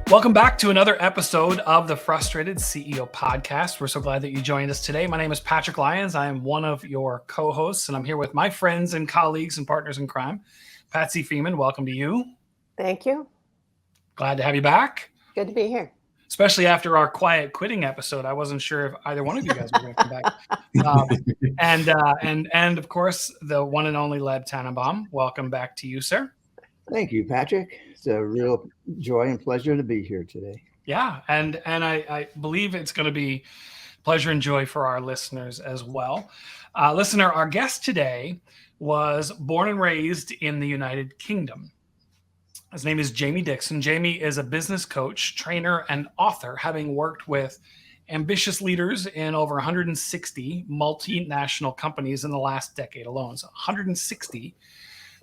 Welcome back to another episode of the Frustrated CEO podcast. We're so glad that you joined us today. My name is Patrick Lyons. I am one of your co-hosts, and I'm here with my friends and colleagues and partners in crime. Patsy Freeman, welcome to you. Thank you. Glad to have you back. Good to be here. Especially after our quiet quitting episode. I wasn't sure if either one of you guys were going to come back. And of course, the one and only Leb Tannenbaum. Welcome back to you, sir. Thank you, Patrick. It's a real joy and pleasure to be here today. Yeah, and I believe it's going to be pleasure and joy for our listeners as well. Listener, our guest today was born and raised in the United Kingdom. His name is Jamie Dixon. Jamie is a business coach, trainer, and author, having worked with ambitious leaders in over 160 multinational companies in the last decade alone. So 160.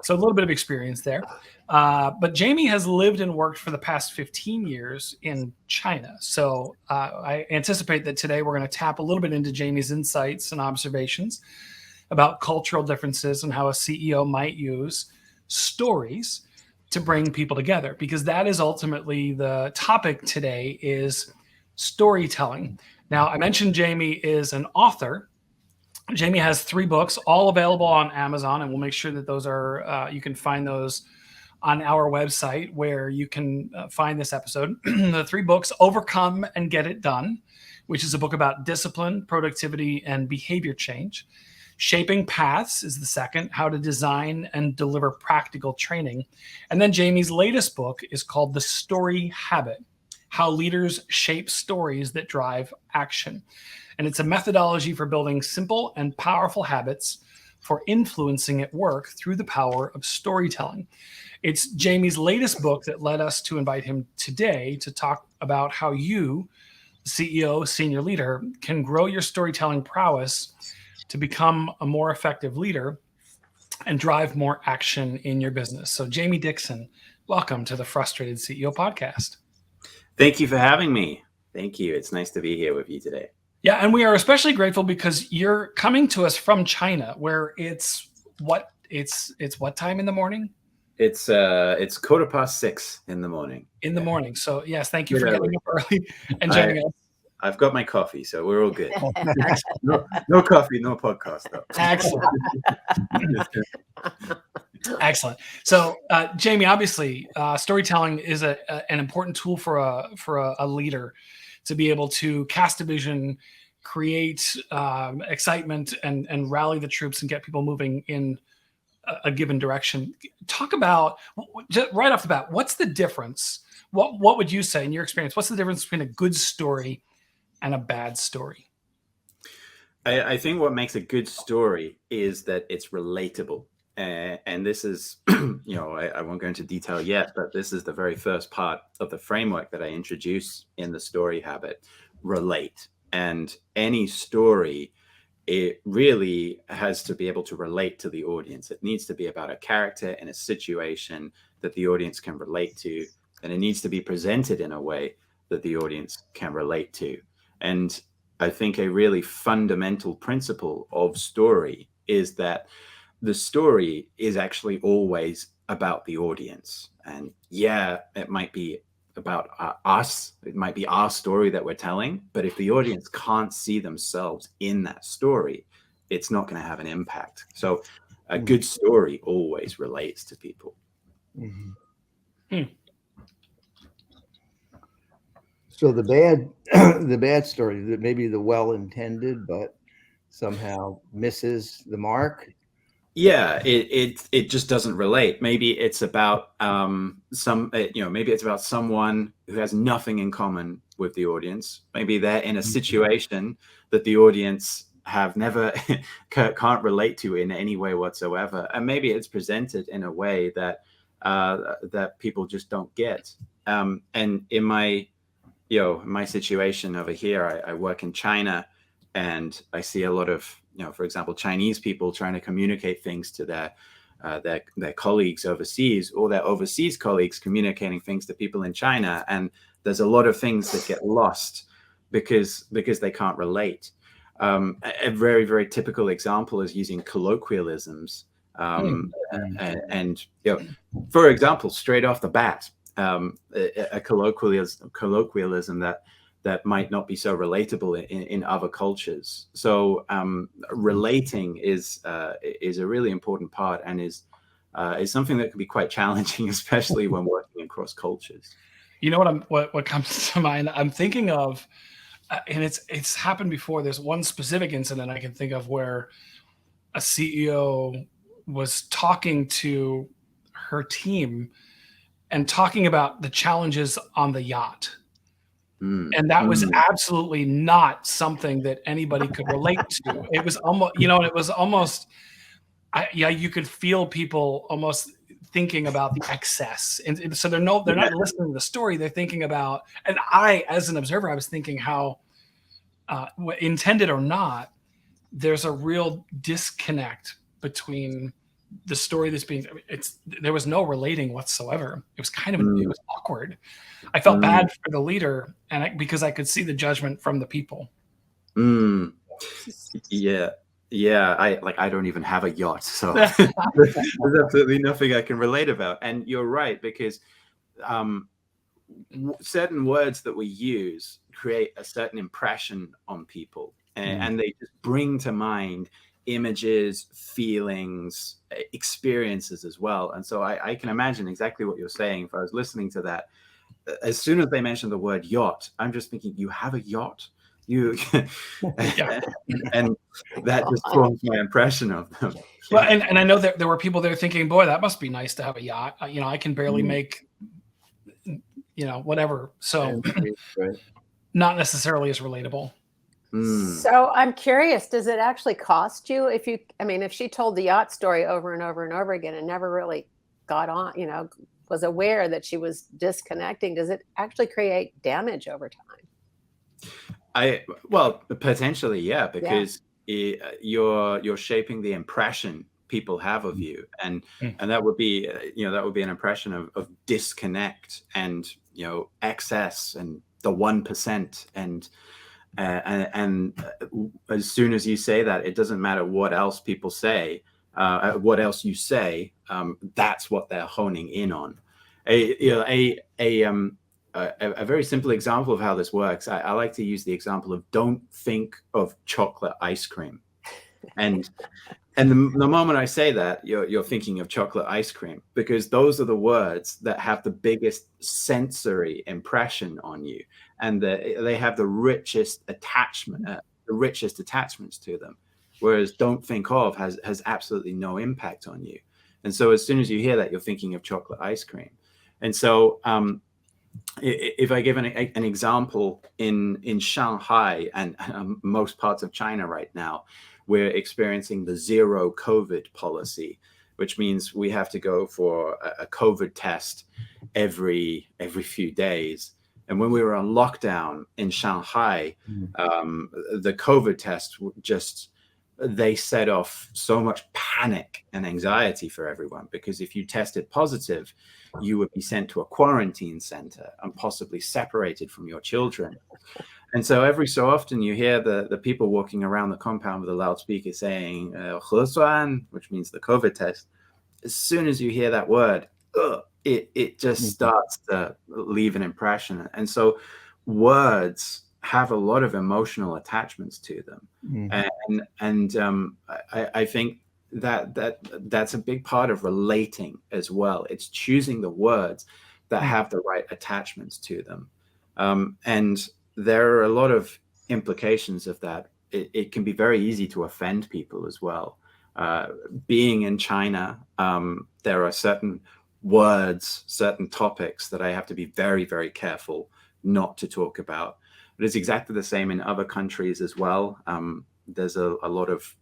So a little bit of experience there. But Jamie has lived and worked for the past 15 years in China. So I anticipate that today we're going to tap a little bit into Jamie's insights and observations about cultural differences and how a CEO might use stories to bring people together, because that is ultimately the topic today, is storytelling. Now, I mentioned Jamie is an author. Jamie has 3 books, all available on Amazon, and we'll make sure that those are, you can find those on our website where you can find this episode. The 3 books: Overcome and Get It Done, which is a book about discipline, productivity, and behavior change. Shaping Paths is the second, how to design and deliver practical training. And then Jamie's latest book is called The Story Habit, how leaders shape stories that drive action. And it's a methodology for building simple and powerful habits for influencing at work through the power of storytelling. It's Jamie's latest book that led us to invite him today to talk about how you, CEO, senior leader, can grow your storytelling prowess to become a more effective leader and drive more action in your business. So Jamie Dixon, welcome to the Frustrated CEO podcast. Thank you for having me. Thank you. It's nice to be here with you today. Yeah, and we are especially grateful because you're coming to us from China, where it's what time in the morning? It's 6:15 in the morning. In the morning. So yes, thank you for getting up early and joining us. I've got my coffee, so we're all good. No coffee, no podcast, though. Excellent. Excellent. So, Jamie, obviously, storytelling is an important tool for a leader to be able to cast a vision, create excitement, and rally the troops and get people moving in a given direction. Talk about, just right off the bat, what's the difference? What would you say in your experience? What's the difference between a good story and a bad story? I think what makes a good story is that it's relatable. And this is, I won't go into detail yet, but this is the very first part of the framework that I introduce in the story habit: relate. And any story, it really has to be able to relate to the audience. It needs to be about a character and a situation that the audience can relate to. And it needs to be presented in a way that the audience can relate to. And I think a really fundamental principle of story is that the story is actually always about the audience. And yeah, it might be about us. It might be our story that we're telling. But if the audience can't see themselves in that story, it's not going to have an impact. So a good story always relates to people. Mm-hmm. So the bad story, that maybe the well-intended, but somehow misses the mark. Yeah, it just doesn't relate. Maybe it's about maybe it's about someone who has nothing in common with the audience. Maybe they're in a situation that the audience have never can't relate to in any way whatsoever, and maybe it's presented in a way that that people just don't get. And in my situation over here, I work in China, and I see a lot of, for example, Chinese people trying to communicate things to their colleagues overseas, or their overseas colleagues communicating things to people in China. And there's a lot of things that get lost because they can't relate. A very, very typical example is using colloquialisms. And for example, straight off the bat, a colloquialism that might not be so relatable in other cultures. So relating is a really important part, and is something that can be quite challenging, especially when working across cultures. You know what comes to mind? I'm thinking of, and it's happened before. There's one specific incident I can think of where a CEO was talking to her team and talking about the challenges on the yacht. And that was absolutely not something that anybody could relate to. It was almost, it was almost, you could feel people almost thinking about the excess. And so they're not listening to the story. They're thinking about, and I, as an observer, I was thinking how, intended or not, there's a real disconnect between the story that's being, there was no relating whatsoever. It was kind of, it was awkward. I felt bad for the leader, and because I could see the judgment from the people. Yeah. I don't even have a yacht, so there's absolutely nothing I can relate about. And you're right, because certain words that we use create a certain impression on people, and they just bring to mind images, feelings, experiences as well. And so I can imagine exactly what you're saying. If I was listening to that, as soon as they mention the word yacht, I'm just thinking, you have a yacht? You and that just forms my impression of them. Well, and I know that there were people there thinking, boy, that must be nice to have a yacht. I can barely make, whatever. So not necessarily as relatable. So I'm curious, does it actually cost you if she told the yacht story over and over and over again and never really got on, was aware that she was disconnecting, does it actually create damage over time? Well, potentially, yeah, because you're shaping the impression people have of you, and that would be an impression of disconnect and excess and the 1%, and as soon as you say that, it doesn't matter what else people say, what else you say, that's what they're honing in on. A very simple example of how this works, I like to use the example of, don't think of chocolate ice cream. And the moment I say that, you're thinking of chocolate ice cream, because those are the words that have the biggest sensory impression on you, and they have the richest attachments to them. Whereas don't think of has absolutely no impact on you. And so as soon as you hear that, you're thinking of chocolate ice cream. And so if I give an example, in Shanghai and most parts of China right now, we're experiencing the zero COVID policy, which means we have to go for a COVID test every few days. And when we were on lockdown in Shanghai, the COVID test they set off so much panic and anxiety for everyone, because if you tested positive, you would be sent to a quarantine center and possibly separated from your children. And so every so often you hear the people walking around the compound with a loudspeaker saying, 核酸, which means the COVID test. As soon as you hear that word, it just starts to leave an impression. And so words have a lot of emotional attachments to them. And I think that's a big part of relating as well. It's choosing the words that have the right attachments to them. And there are a lot of implications of that. It can be very easy to offend people as well. Being in China, there are certain words, certain topics that I have to be very, very careful not to talk about. But it's exactly the same in other countries as well. There's a lot of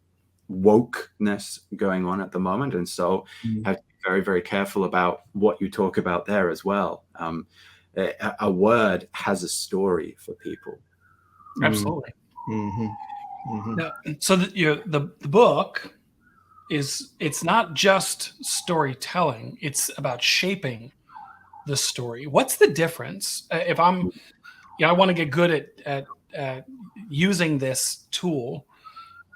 wokeness going on at the moment. And so you have to be very, very careful about what you talk about there as well. A word has a story for people. Absolutely. Now, so the book it's not just storytelling, it's about shaping the story. What's the difference? If I'm, I want to get good at using this tool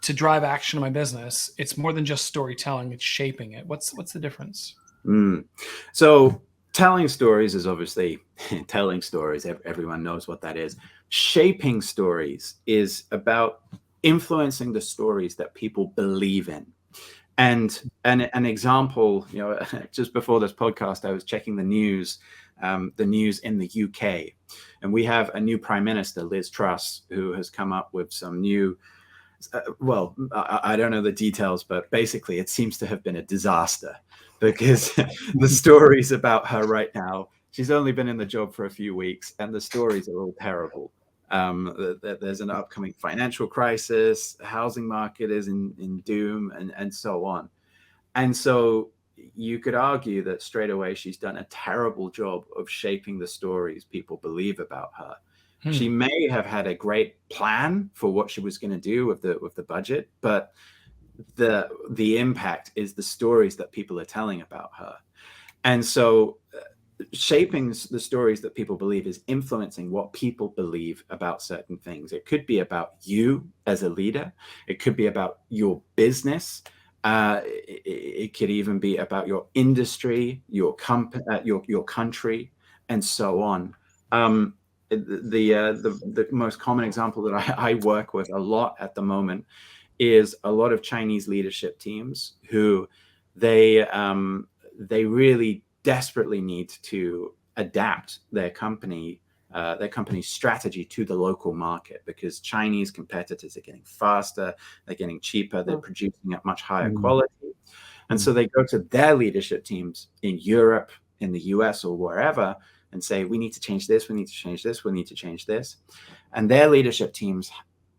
to drive action in my business, it's more than just storytelling, it's shaping it. What's the difference? So Telling stories is obviously telling stories. Everyone knows what that is. Shaping stories is about influencing the stories that people believe in. And an example, just before this podcast, I was checking the news in the UK, and we have a new Prime Minister, Liz Truss, who has come up with some new. I don't know the details, but basically, it seems to have been a disaster because the stories about her right now. She's only been in the job for a few weeks, and the stories are all terrible. There's an upcoming financial crisis, the housing market is in doom, and so on. And so you could argue that straight away she's done a terrible job of shaping the stories people believe about her. She may have had a great plan for what she was going to do with the budget, but the impact is the stories that people are telling about her. And so shaping the stories that people believe is influencing what people believe about certain things. It could be about you as a leader. It could be about your business. It could even be about your industry, your country, and so on. The most common example that I work with a lot at the moment is a lot of Chinese leadership teams who they really desperately need to adapt their company's strategy to the local market, because Chinese competitors are getting faster, they're getting cheaper, they're producing at much higher quality. And so they go to their leadership teams in Europe, in the US, or wherever, and say, we need to change this, we need to change this, we need to change this. And their leadership teams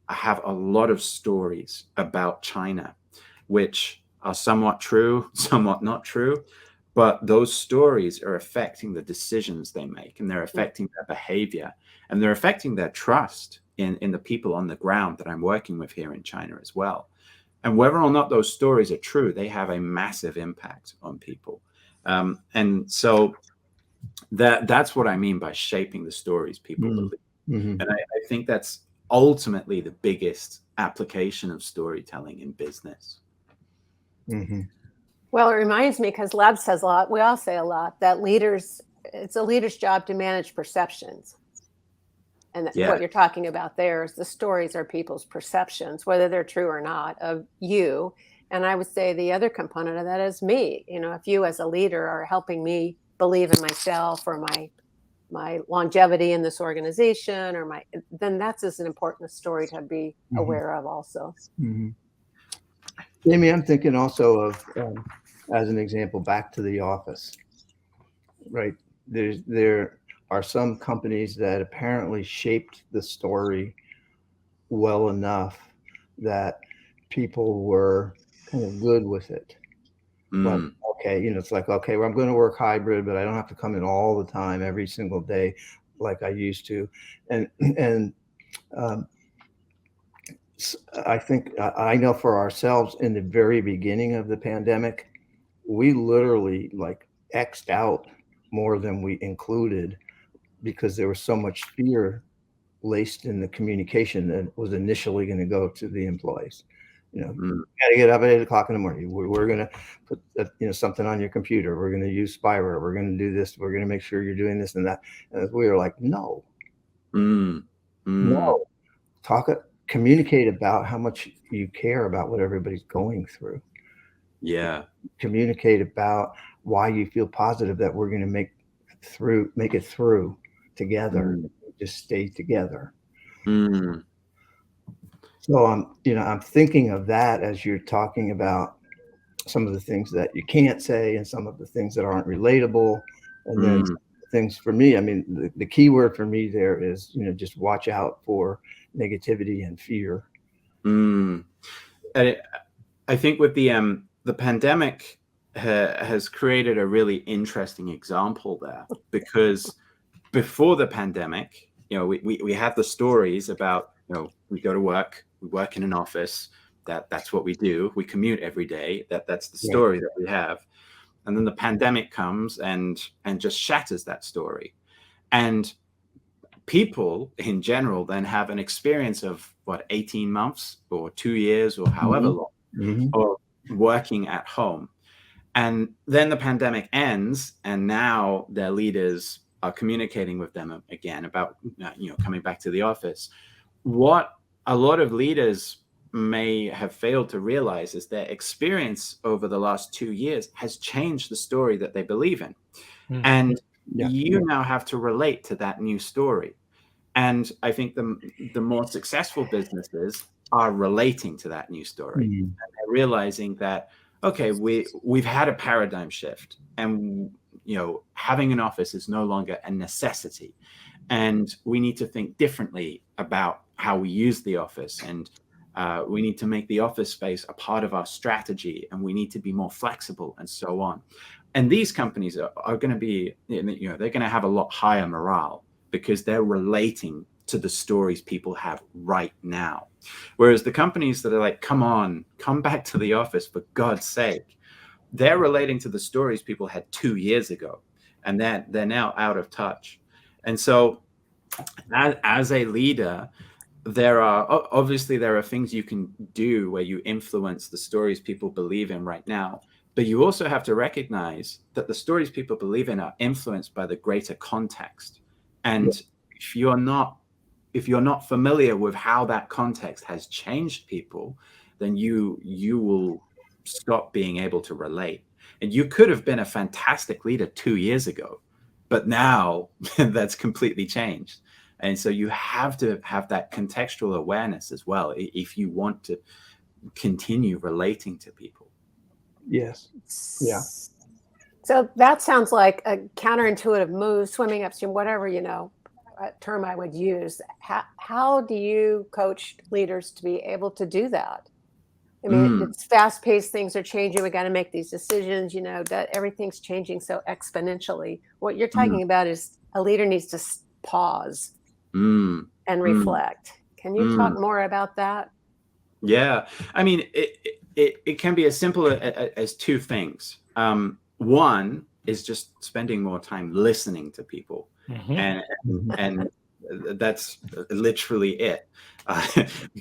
have a lot of stories about China, which are somewhat true, somewhat not true. But those stories are affecting the decisions they make, and they're affecting their behavior, and they're affecting their trust in the people on the ground that I'm working with here in China as well. And whether or not those stories are true, they have a massive impact on people. And so that's what I mean by shaping the stories people believe. And I think that's ultimately the biggest application of storytelling in business. Well, it reminds me, because Lab says a lot, we all say a lot, that it's a leader's job to manage perceptions. And what you're talking about there is the stories are people's perceptions, whether they're true or not, of you. And I would say the other component of that is me. If you as a leader are helping me believe in myself, or my longevity in this organization, then that's as an important story to be aware of also. Jamie, I'm thinking also of, as an example, back to the office, right? There are some companies that apparently shaped the story well enough that people were kind of good with it. Like, okay, it's like, okay, well, I'm going to work hybrid, but I don't have to come in all the time, every single day, like I used to. And I think I know for ourselves, in the very beginning of the pandemic, we literally like X'd out more than we included, because there was so much fear laced in the communication that was initially going to go to the employees. Got to get up at 8 o'clock in the morning. We're going to put something on your computer. We're going to use spyware. We're going to do this. We're going to make sure you're doing this and that. And we were like, no, no, communicate about how much you care about what everybody's going through. Communicate about why you feel positive that we're going to make it through together. Just stay together. So I'm thinking of that as you're talking about some of the things that you can't say, and some of the things that aren't relatable, and then things for me. I mean, the key word for me there is just watch out for negativity and fear. And I think with the pandemic has created a really interesting example there, because before the pandemic, we have the stories about, we go to work, we work in an office, that's what we do. We commute every day. That's the story that we have. And then the pandemic comes and just shatters that story. And people in general then have an experience of 18 months or 2 years or however long of working at home. And then the pandemic ends, and now their leaders are communicating with them again about coming back to the office. What a lot of leaders may have failed to realize is their experience over the last 2 years has changed the story that they believe in. And you now have to relate to that new story. And I think the more successful businesses are relating to that new story. And they're realizing that, okay, we've had a paradigm shift, and having an office is no longer a necessity. And we need to think differently about how we use the office. And we need to make the office space a part of our strategy, and we need to be more flexible, and so on. And these companies are going to be, they're going to have a lot higher morale because they're relating to the stories people have right now. Whereas the companies that are like, come back to the office, for God's sake, they're relating to the stories people had 2 years ago, and they're now out of touch. And so as a leader, there are things you can do where you influence the stories people believe in right now. But you also have to recognize that the stories people believe in are influenced by the greater context. And if you're not familiar with how that context has changed people, then you will stop being able to relate. And you could have been a fantastic leader 2 years ago, but now that's completely changed. And so you have to have that contextual awareness as well if you want to continue relating to people. Yes. Yeah. So that sounds like a counterintuitive move, swimming upstream, whatever, term I would use. How do you coach leaders to be able to do that? I mean, it's fast-paced, things are changing. We got to make these decisions, that everything's changing so exponentially. What you're talking about is a leader needs to pause and reflect. Can you talk more about that? Yeah. I mean, it can be as simple as two things. One is just spending more time listening to people. And that's literally it.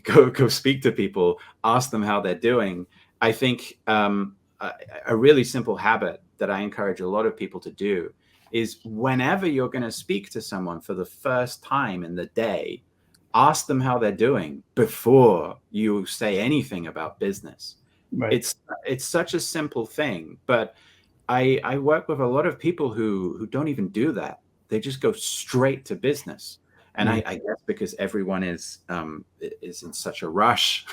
Go speak to people, ask them how they're doing. I think a really simple habit that I encourage a lot of people to do is whenever you're going to speak to someone for the first time in the day, ask them how they're doing before you say anything about business. Right. It's such a simple thing, but I work with a lot of people who don't even do that. They just go straight to business. And I guess because everyone is in such a rush.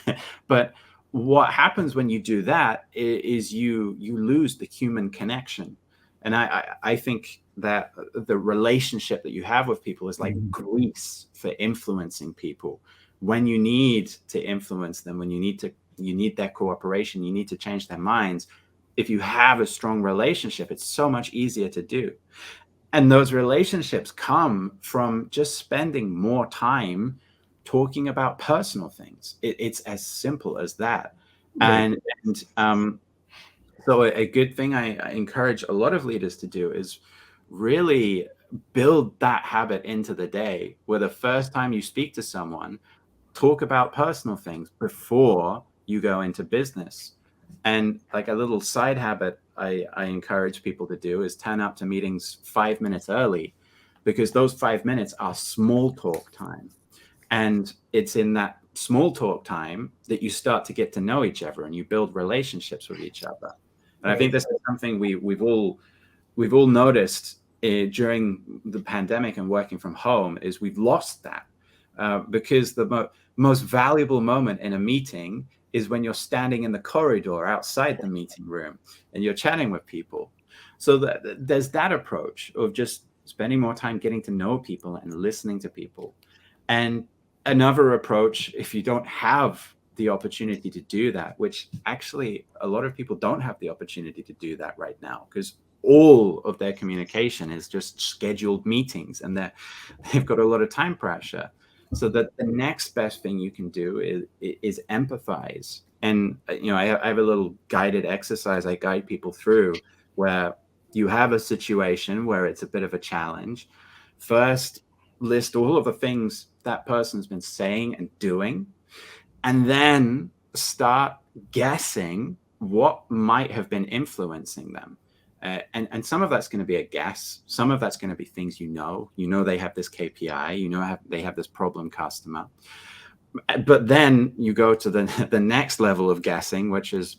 But what happens when you do that is you lose the human connection. And I think that the relationship that you have with people is like grease for influencing people. When you need to influence them, when you need their cooperation, you need to change their minds. If you have a strong relationship, it's so much easier to do. And those relationships come from just spending more time talking about personal things. It's as simple as that. Right. And so a good thing I encourage a lot of leaders to do is really build that habit into the day, where the first time you speak to someone, talk about personal things before you go into business. And like a little side habit I encourage people to do is turn up to meetings 5 minutes early, because those 5 minutes are small talk time. And it's in that small talk time that you start to get to know each other and you build relationships with each other. And I think this is something we've all noticed during the pandemic and working from home, is we've lost that because the most valuable moment in a meeting is when you're standing in the corridor outside the meeting room and you're chatting with people. So there's that approach of just spending more time getting to know people and listening to people. And another approach, if you don't have the opportunity to do that, which actually a lot of people don't have the opportunity to do that right now, because all of their communication is just scheduled meetings and they've got a lot of time pressure. So that the next best thing you can do is empathize. And I have a little guided exercise I guide people through, where you have a situation where it's a bit of a challenge. First, list all of the things that person's been saying and doing, and then start guessing what might have been influencing them. And some of that's going to be a guess. Some of that's going to be things they have this KPI, they have this problem customer. But then you go to the next level of guessing, which is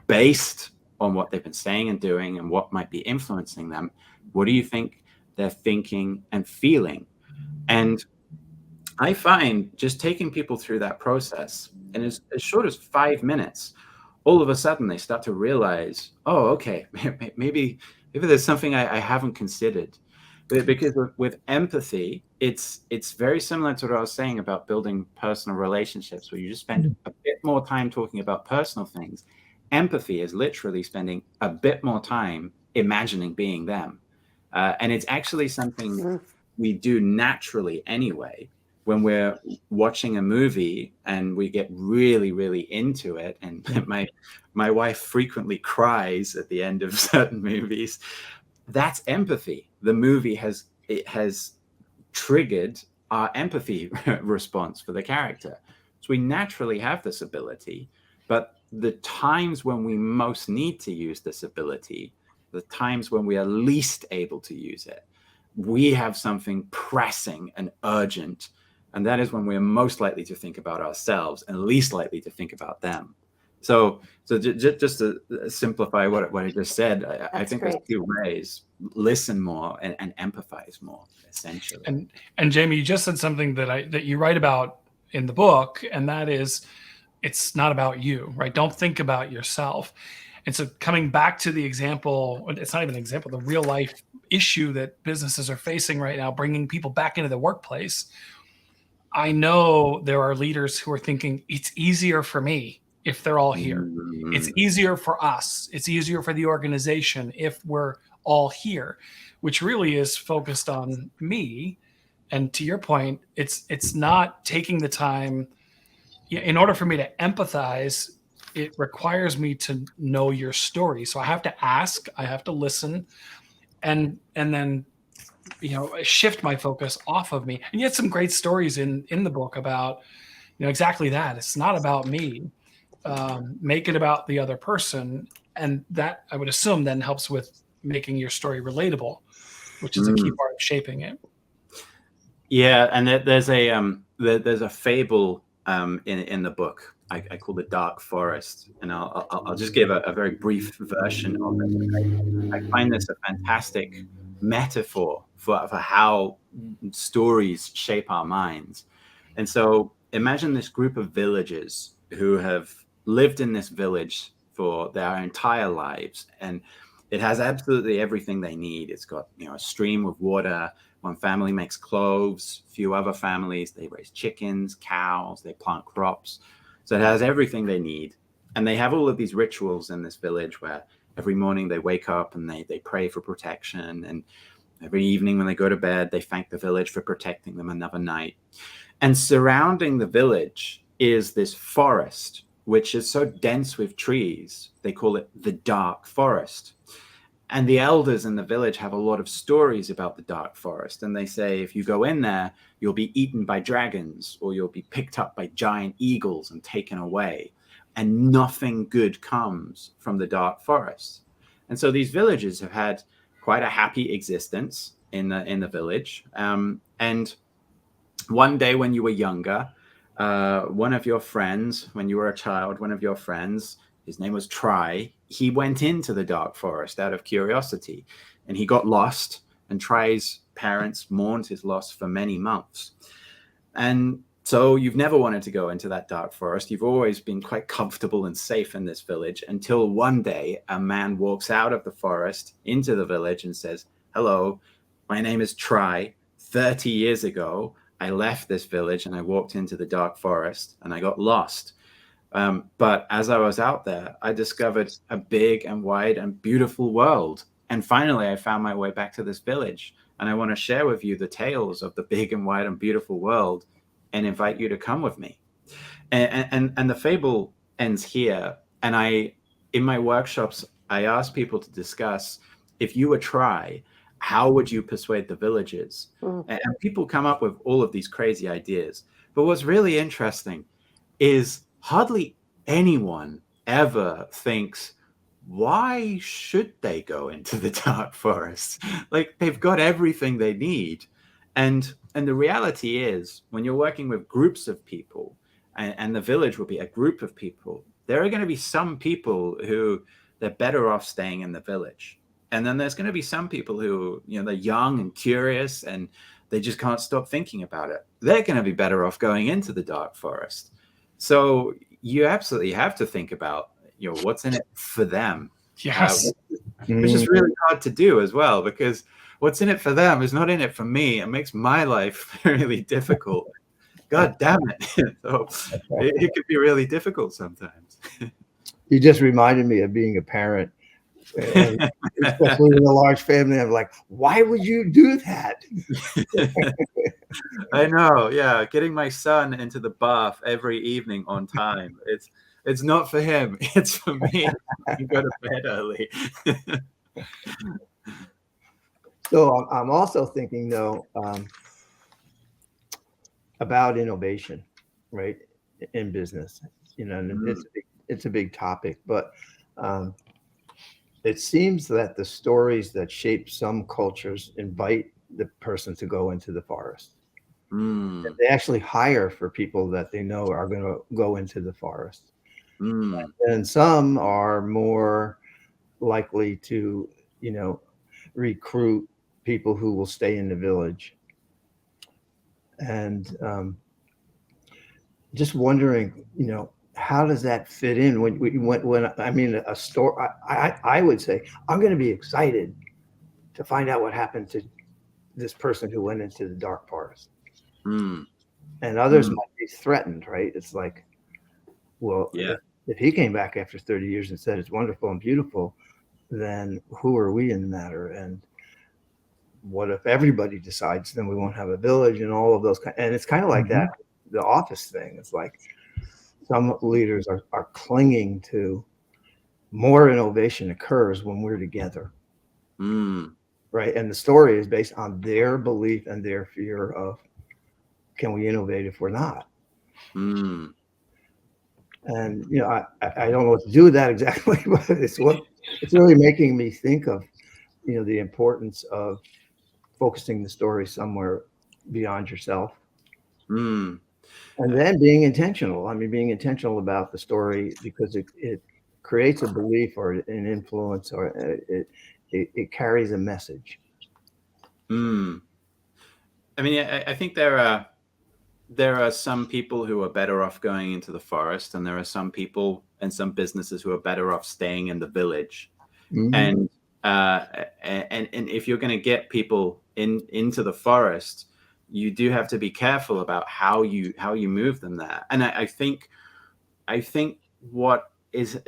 based on what they've been saying and doing and what might be influencing them. What do you think they're thinking and feeling? And I find just taking people through that process, and as short as 5 minutes, all of a sudden they start to realize, oh, okay, maybe there's something I haven't considered. Because with empathy, it's very similar to what I was saying about building personal relationships, where you just spend a bit more time talking about personal things. Empathy is literally spending a bit more time imagining being them. And it's actually something we do naturally anyway. When we're watching a movie and we get really, really into it, and my wife frequently cries at the end of certain movies, that's empathy. The movie has triggered our empathy response for the character. So we naturally have this ability, but the times when we most need to use this ability, the times when we are least able to use it, we have something pressing and urgent. And that is when we're most likely to think about ourselves and least likely to think about them. So just to simplify what I just said, I think there's two ways: listen more and empathize more, essentially. And Jamie, you just said something that you write about in the book, and that is, it's not about you, right? Don't think about yourself. And so coming back to the example, it's not even an example, the real life issue that businesses are facing right now, bringing people back into the workplace. I know there are leaders who are thinking it's easier for me if they're all here. It's easier for us. It's easier for the organization if we're all here, which really is focused on me. And to your point, it's not taking the time. In order for me to empathize, it requires me to know your story. So I have to ask, I have to listen, and then shift my focus off of me. And yet some great stories in the book about exactly that. It's not about me. Make it about the other person, and that, I would assume, then helps with making your story relatable, which is a key part of shaping it. Yeah, and there's a fable in the book I call the Dark Forest, and I'll just give a very brief version of it. I find this a fantastic metaphor for how stories shape our minds. And so imagine this group of villagers who have lived in this village for their entire lives, and it has absolutely everything they need. It's got a stream of water. One family makes clothes, a few other families, they raise chickens, cows, they plant crops. So it has everything they need. And they have all of these rituals in this village where every morning they wake up and they pray for protection. And every evening when they go to bed, they thank the village for protecting them another night. And surrounding the village is this forest, which is so dense with trees, they call it the Dark Forest. And the elders in the village have a lot of stories about the Dark Forest. And they say, if you go in there, you'll be eaten by dragons, or you'll be picked up by giant eagles and taken away. And nothing good comes from the Dark Forest. And so these villagers have had quite a happy existence in the village. And one day when you were younger, one of your friends, when you were a child, one of your friends, his name was Try, he went into the Dark Forest out of curiosity, and he got lost, and Try's parents mourned his loss for many months. And so you've never wanted to go into that Dark Forest. You've always been quite comfortable and safe in this village, until one day a man walks out of the forest into the village and says, "Hello, my name is Try. 30 years ago, I left this village and I walked into the Dark Forest and I got lost. But as I was out there, I discovered a big and wide and beautiful world. And finally, I found my way back to this village. And I want to share with you the tales of the big and wide and beautiful world and invite you to come with me." And the fable ends here. And in my workshops, I ask people to discuss, if you were Try, how would you persuade the villagers? And people come up with all of these crazy ideas. But what's really interesting is hardly anyone ever thinks, why should they go into the dark forest? Like, they've got everything they need. And the reality is, when you're working with groups of people, and the village will be a group of people, there are going to be some people who they're better off staying in the village. And then there's going to be some people who, they're young and curious and they just can't stop thinking about it. They're going to be better off going into the dark forest. So you absolutely have to think about, what's in it for them. Yes. Which is really hard to do as well, because what's in it for them is not in it for me. It makes my life really difficult. God damn it. So it could be really difficult sometimes. You just reminded me of being a parent, and especially in a large family. I'm like, why would you do that? I know. Yeah. Getting my son into the bath every evening on time. It's not for him. It's for me. You go to bed early. So I'm also thinking, though, about innovation, right, in business. And it's a big topic, but it seems that the stories that shape some cultures invite the person to go into the forest. They actually hire for people that they know are going to go into the forest. And some are more likely to, recruit people who will stay in the village. And just wondering, how does that fit in when I mean, a store? I would say I'm going to be excited to find out what happened to this person who went into the dark forest. And others might be threatened, right? It's like, well, if he came back after 30 years and said it's wonderful and beautiful, then who are we in the matter? And what if everybody decides then we won't have a village and all of those and it's kind of like that, the office thing. It's like some leaders are clinging to more innovation occurs when we're together. Right. And the story is based on their belief and their fear of, can we innovate if we're not? And, I don't know what to do with that exactly, but it's really making me think of, the importance of focusing the story somewhere beyond yourself. And then being intentional. I mean, being intentional about the story because it creates a belief or an influence, or it carries a message. I mean, I think there are some people who are better off going into the forest, and there are some people and some businesses who are better off staying in the village. And if you're going to get people into the forest, you do have to be careful about how you move them there. And I think what is,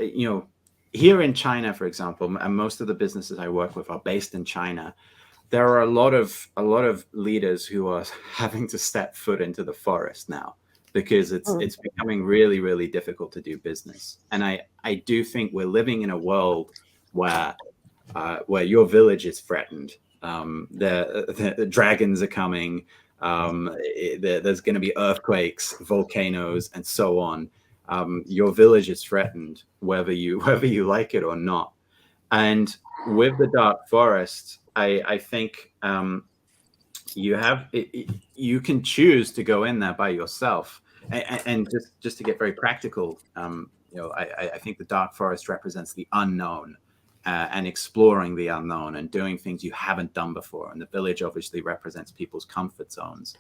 here in China, for example, and most of the businesses I work with are based in China. There are a lot of leaders who are having to step foot into the forest now because it's becoming really, really difficult to do business. And I do think we're living in a world where your village is threatened. The dragons are coming. There's going to be earthquakes, volcanoes, and so on. Your village is threatened, whether you like it or not. And with the dark forest, I think you can choose to go in there by yourself. And just to get very practical, I think the dark forest represents the unknown. And exploring the unknown and doing things you haven't done before. And the village obviously represents people's comfort zones.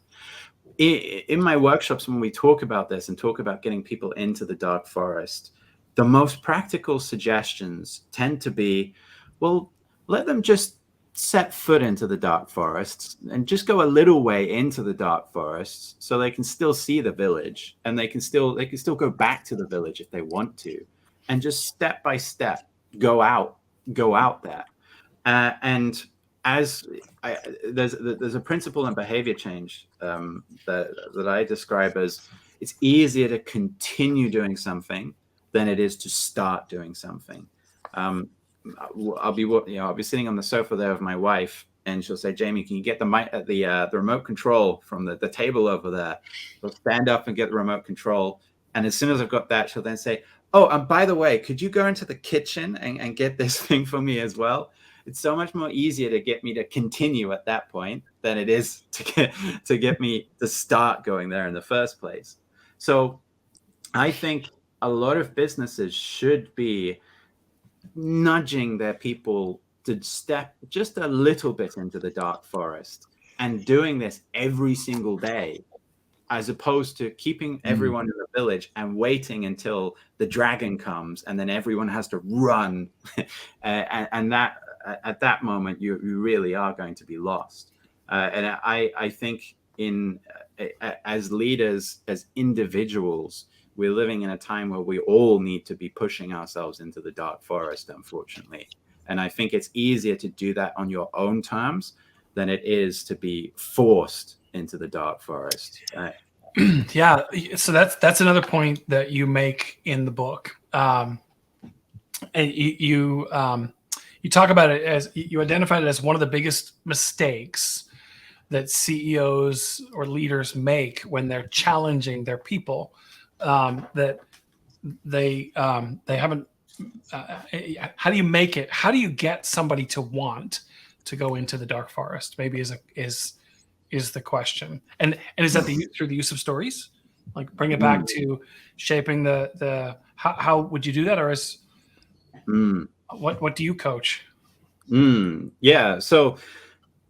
In my workshops, when we talk about this and talk about getting people into the dark forest, the most practical suggestions tend to be, well, let them just set foot into the dark forests and just go a little way into the dark forests so they can still see the village, and they can still go back to the village if they want to, and just step by step go out there. And as there's a principle in behavior change that I describe as, it's easier to continue doing something than it is to start doing something. I'll be sitting on the sofa there with my wife, and she'll say, "Jamie, can you get the remote control from the table over there?" I'll stand up and get the remote control, and as soon as I've got that, she'll then say, Oh, and by the way, could you go into the kitchen and get this thing for me as well? It's so much more easier to get me to continue at that point than it is to get me to start going there in the first place. So I think a lot of businesses should be nudging their people to step just a little bit into the dark forest and doing this every single day, as opposed to keeping everyone in the village and waiting until the dragon comes and then everyone has to run. And that at that moment, you really are going to be lost. And I think as leaders, as individuals, we're living in a time where we all need to be pushing ourselves into the dark forest, unfortunately. And I think it's easier to do that on your own terms than it is to be forced into the dark forest. Yeah, so that's another point that you make in the book, and you talk about it as you identified it as one of the biggest mistakes that CEOs or leaders make when they're challenging their people, that they haven't. How do you make it? How do you get somebody to want to go into the dark forest? Maybe is the question. And is that through the use of stories? Like bring it back to shaping the how would you do that? Or is what do you coach? Yeah. So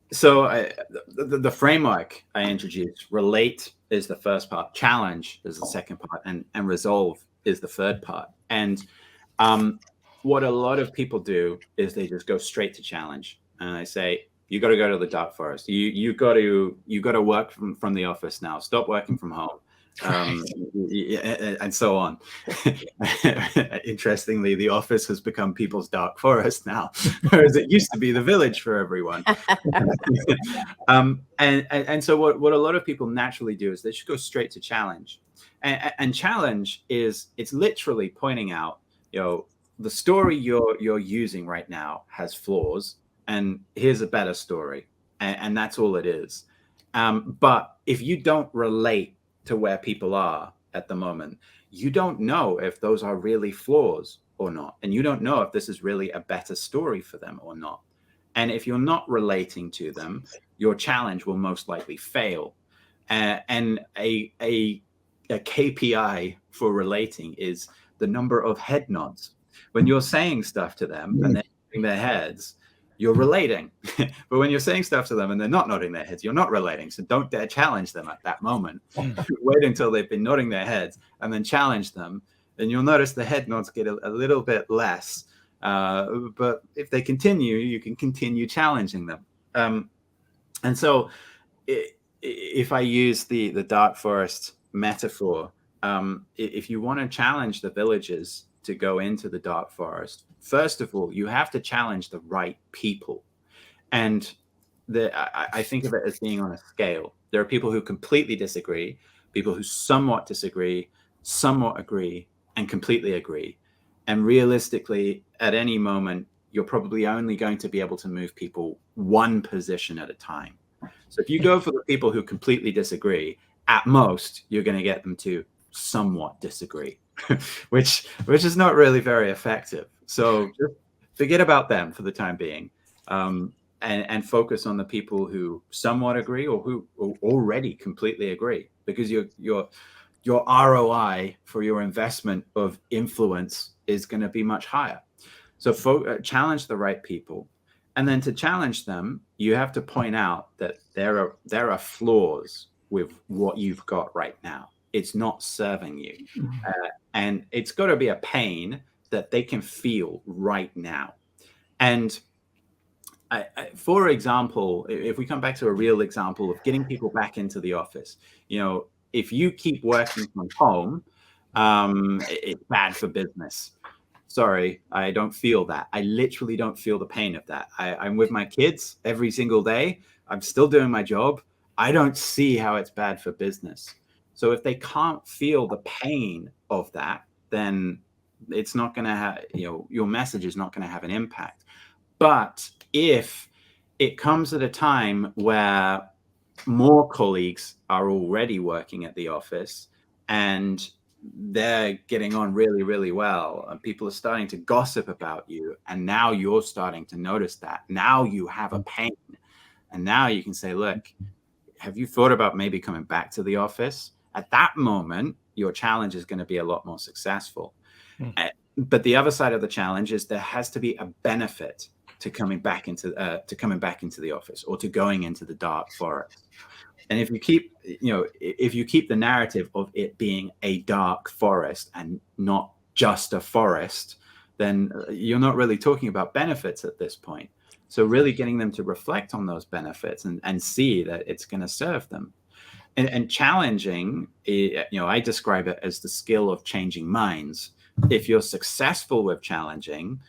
the framework I introduced, relate is the first part, challenge is the second part, and resolve is the third part. And what a lot of people do is they just go straight to challenge. And I say, you got to go to the dark forest. You got to work from the office now. Stop working from home, and so on. Interestingly, the office has become people's dark forest now, whereas it used to be the village for everyone. And so what a lot of people naturally do is they should go straight to challenge. And challenge it's literally pointing out, the story you're using right now has flaws, and here's a better story, and that's all it is. But if you don't relate to where people are at the moment, you don't know if those are really flaws or not, and you don't know if this is really a better story for them or not. And if you're not relating to them, your challenge will most likely fail. And a KPI for relating is the number of head nods. When you're saying stuff to them and they're nodding their heads, you're relating. But when you're saying stuff to them and they're not nodding their heads, you're not relating. So don't dare challenge them at that moment. Wait until they've been nodding their heads and then challenge them. And you'll notice the head nods get a little bit less. But if they continue, you can continue challenging them. And so if I use the dark forest metaphor, if you want to challenge the villagers to go into the dark forest, first of all, you have to challenge the right people. And I think of it as being on a scale. There are people who completely disagree, people who somewhat disagree, somewhat agree, and completely agree. And realistically, at any moment, you're probably only going to be able to move people one position at a time. So if you go for the people who completely disagree, at most, you're going to get them to somewhat disagree, which is not really very effective. So just forget about them for the time being, and focus on the people who somewhat agree or who already completely agree, because your ROI for your investment of influence is going to be much higher. So challenge the right people. And then to challenge them, you have to point out that there are flaws with what you've got right now. It's not serving you. And it's got to be a pain that they can feel right now. And for example, if we come back to a real example of getting people back into the office, if you keep working from home, it's bad for business. Sorry, I don't feel that. I literally don't feel the pain of that. I'm with my kids every single day. I'm still doing my job. I don't see how it's bad for business. So if they can't feel the pain of that, then it's not going to have, your message is not going to have an impact. But if it comes at a time where more colleagues are already working at the office and they're getting on really, really well, and people are starting to gossip about you, and now you're starting to notice that. Now you have a pain, and now you can say, look, have you thought about maybe coming back to the office? At that moment, your challenge is going to be a lot more successful. But the other side of the challenge is there has to be a benefit to coming back into the office, or to going into the dark forest. And if you keep the narrative of it being a dark forest and not just a forest, then you're not really talking about benefits at this point. So really getting them to reflect on those benefits and see that it's going to serve them. And challenging, I describe it as the skill of changing minds. If you're successful with challenging,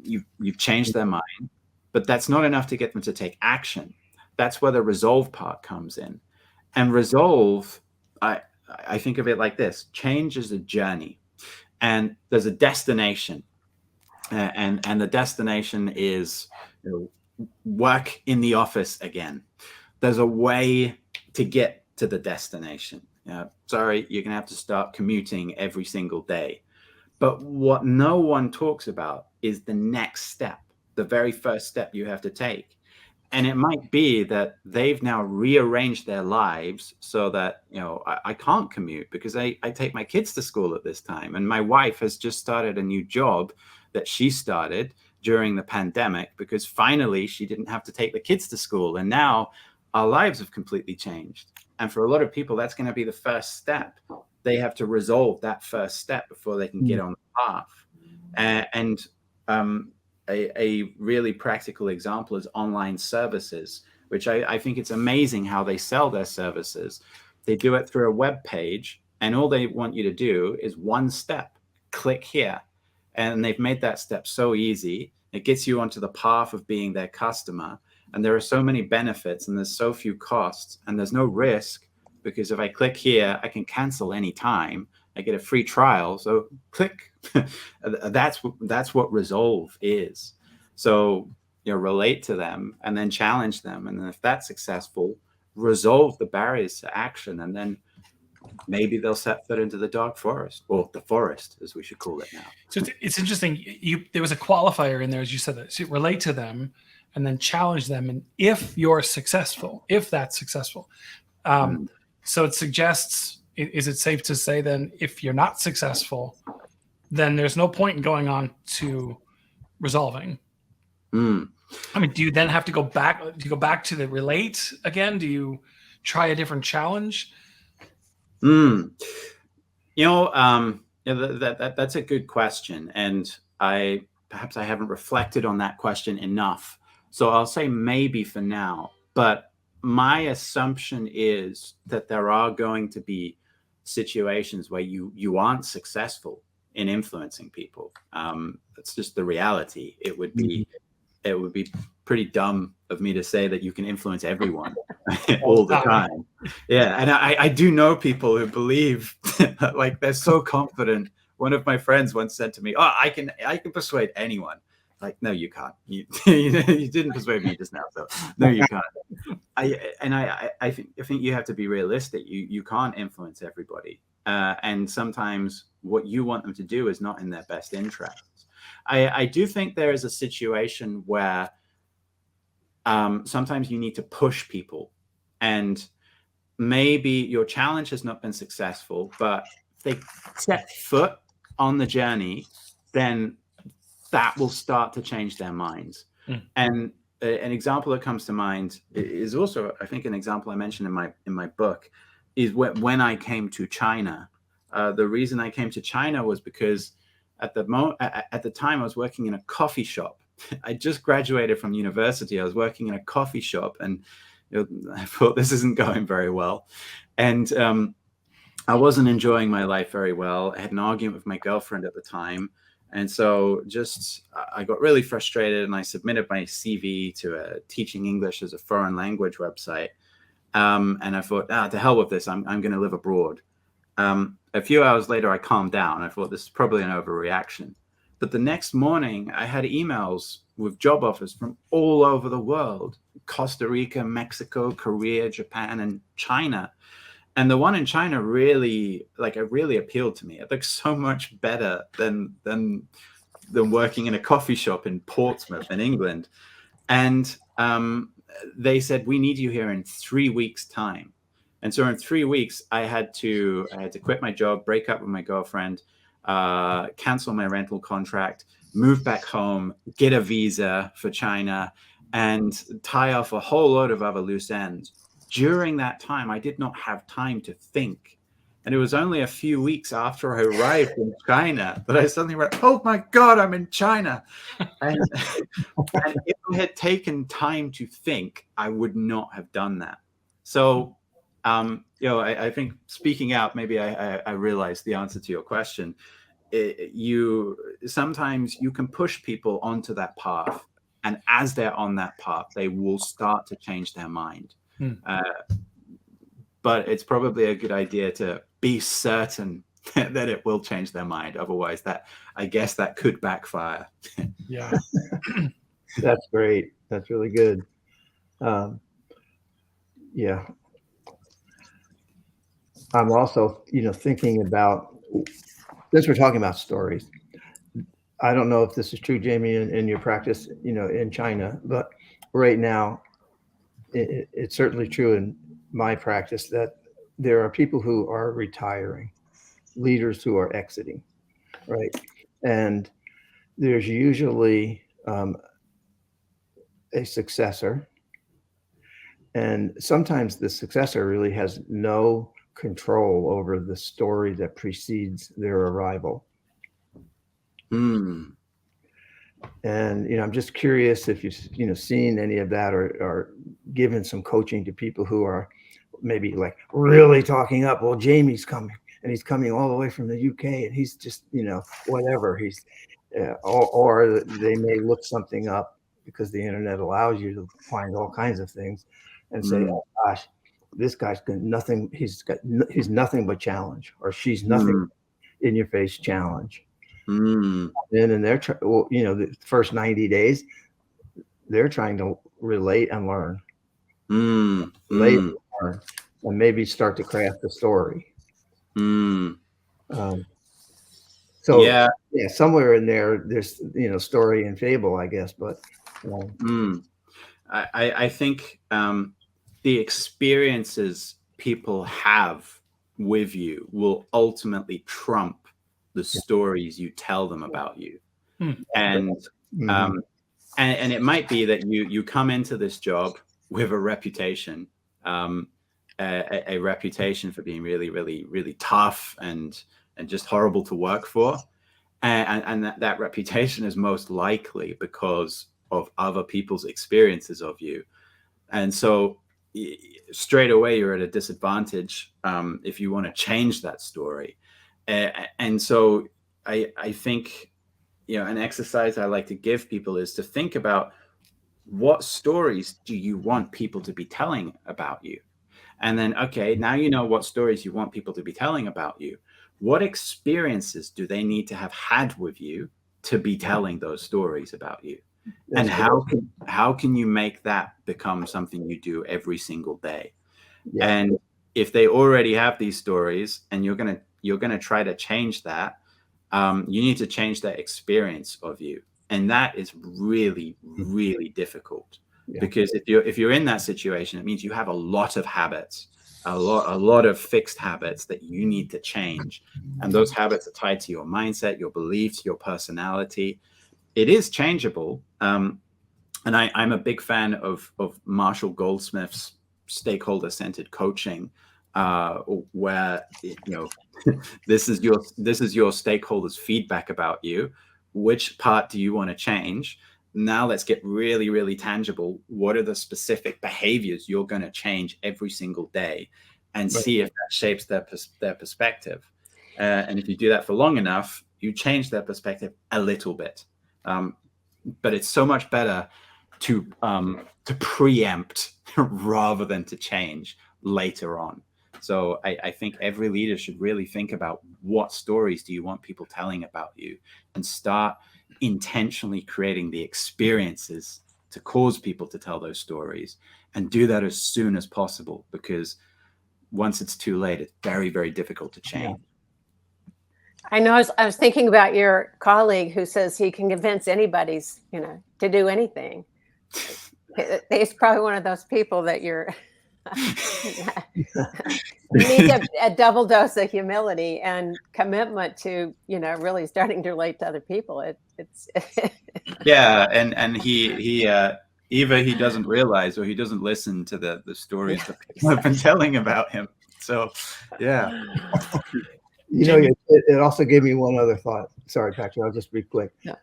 you've changed their mind, but that's not enough to get them to take action. That's where the resolve part comes in. And resolve, I think of it like this: change is a journey, and there's a destination, and the destination is work in the office again. There's a way to get to the destination. Sorry, you're gonna have to start commuting every single day. But what no one talks about is the next step, the very first step you have to take. And it might be that they've now rearranged their lives so that, I can't commute because I take my kids to school at this time. And my wife has just started a new job that she started during the pandemic because finally she didn't have to take the kids to school. And now our lives have completely changed. And for a lot of people, that's going to be the first step. They have to resolve that first step before they can get on the path. A really practical example is online services, which I think it's amazing how they sell their services. They do it through a web page, and all they want you to do is one step, click here. And they've made that step so easy. It gets you onto the path of being their customer. And there are so many benefits, and there's so few costs, and there's no risk, because if I click here, I can cancel anytime. I get a free trial. So click. That's what resolve is. So, relate to them and then challenge them. And then if that's successful, resolve the barriers to action. And then maybe they'll set foot into the dark forest, or the forest, as we should call it now. So it's interesting. There was a qualifier in there, as you said, that so relate to them and then challenge them. And if that's successful. So it suggests, is it safe to say then if you're not successful, then there's no point in going on to resolving? I mean, do you then have to go back? Do you go back to the relate again? Do you try a different challenge? That's a good question. And perhaps I haven't reflected on that question enough. So I'll say maybe for now, but my assumption is that there are going to be situations where you aren't successful in influencing people. That's just the reality. It would be pretty dumb of me to say that you can influence everyone all the time. Yeah, and I do know people who believe like they're so confident. One of my friends once said to me, "Oh, I can persuade anyone." Like, no, you can't. You didn't persuade me just now, so no, you can't. I think you have to be realistic. You can't influence everybody, and sometimes what you want them to do is not in their best interests. I do think there is a situation where sometimes you need to push people, and maybe your challenge has not been successful, but if they set foot on the journey, then that will start to change their minds. And an example that comes to mind is also, I think, an example I mentioned in my book, is when I came to China. The reason I came to China was because at the time I was working in a coffee shop. I just graduated from university. I was working in a coffee shop, and I thought this isn't going very well. And I wasn't enjoying my life very well. I had an argument with my girlfriend at the time. And so I got really frustrated, and I submitted my CV to a teaching English as a foreign language website. And I thought, to hell with this. I'm going to live abroad. A few hours later, I calmed down. I thought this is probably an overreaction. But the next morning, I had emails with job offers from all over the world: Costa Rica, Mexico, Korea, Japan, and China. And the one in China really, like, it really appealed to me. It looks so much better than working in a coffee shop in Portsmouth in England. And they said, we need you here in 3 weeks' time. And so in 3 weeks, I had to quit my job, break up with my girlfriend, cancel my rental contract, move back home, get a visa for China, and tie off a whole load of other loose ends. During that time, I did not have time to think. And it was only a few weeks after I arrived in China that I suddenly went, oh my God, I'm in China. And if I had taken time to think, I would not have done that. So, I think, speaking out, maybe I realized the answer to your question. Sometimes you can push people onto that path, and as they're on that path, they will start to change their mind. But it's probably a good idea to be certain that it will change their mind. Otherwise, I guess that could backfire. Yeah. That's great. That's really good. Yeah. I'm also, thinking about, since we're talking about stories, I don't know if this is true, Jamie, in your practice, in China, but right now, it's certainly true in my practice that there are people who are retiring, leaders who are exiting, right? And there's usually a successor. And sometimes the successor really has no control over the story that precedes their arrival. Mm. And, I'm just curious if you've, seen any of that or given some coaching to people who are maybe like really talking up, well, Jamie's coming and he's coming all the way from the UK and he's just, whatever he's, or they may look something up because the internet allows you to find all kinds of things and say, oh gosh, this guy's got nothing. He's nothing but challenge, or she's nothing in your face challenge. And in their, the first 90 days, they're trying to relate and learn, relate and learn, and maybe start to craft a story. So yeah, somewhere in there's story and fable, I guess. But I think the experiences people have with you will ultimately trump the stories you tell them about you. And it might be that you come into this job with a reputation, a reputation for being really, really, really tough and just horrible to work for. And that reputation is most likely because of other people's experiences of you. And so straight away, you're at a disadvantage if you want to change that story. And so I think, an exercise I like to give people is to think about, what stories do you want people to be telling about you? And then, okay, now you know what stories you want people to be telling about you. What experiences do they need to have had with you to be telling those stories about you? And how can you make that become something you do every single day? Yeah. And if they already have these stories and you're gonna try to change that, you need to change that experience of you. And that is really, really difficult. Yeah. Because if you're in that situation, it means you have a lot of habits, a lot of fixed habits that you need to change. And those habits are tied to your mindset, your beliefs, your personality. It is changeable. And I'm a big fan of Marshall Goldsmith's stakeholder-centered coaching, where this is your stakeholders' feedback about you. Which part do you want to change? Now let's get really, really tangible. What are the specific behaviors you're going to change every single day, and see if that shapes their perspective. And if you do that for long enough, you change their perspective a little bit. But it's so much better to preempt rather than to change later on. So I think every leader should really think about, what stories do you want people telling about you, and start intentionally creating the experiences to cause people to tell those stories, and do that as soon as possible, because once it's too late, it's very, very difficult to change. I know. I was thinking about your colleague who says he can convince anybody's, to do anything. He's probably one of those people that you're. You need a double dose of humility and commitment to, really starting to relate to other people. It's Yeah, and he either he doesn't realize or he doesn't listen to the stories that people have been telling about him. So, yeah. It also gave me one other thought. Sorry, Patrick, I'll just be quick. Yeah.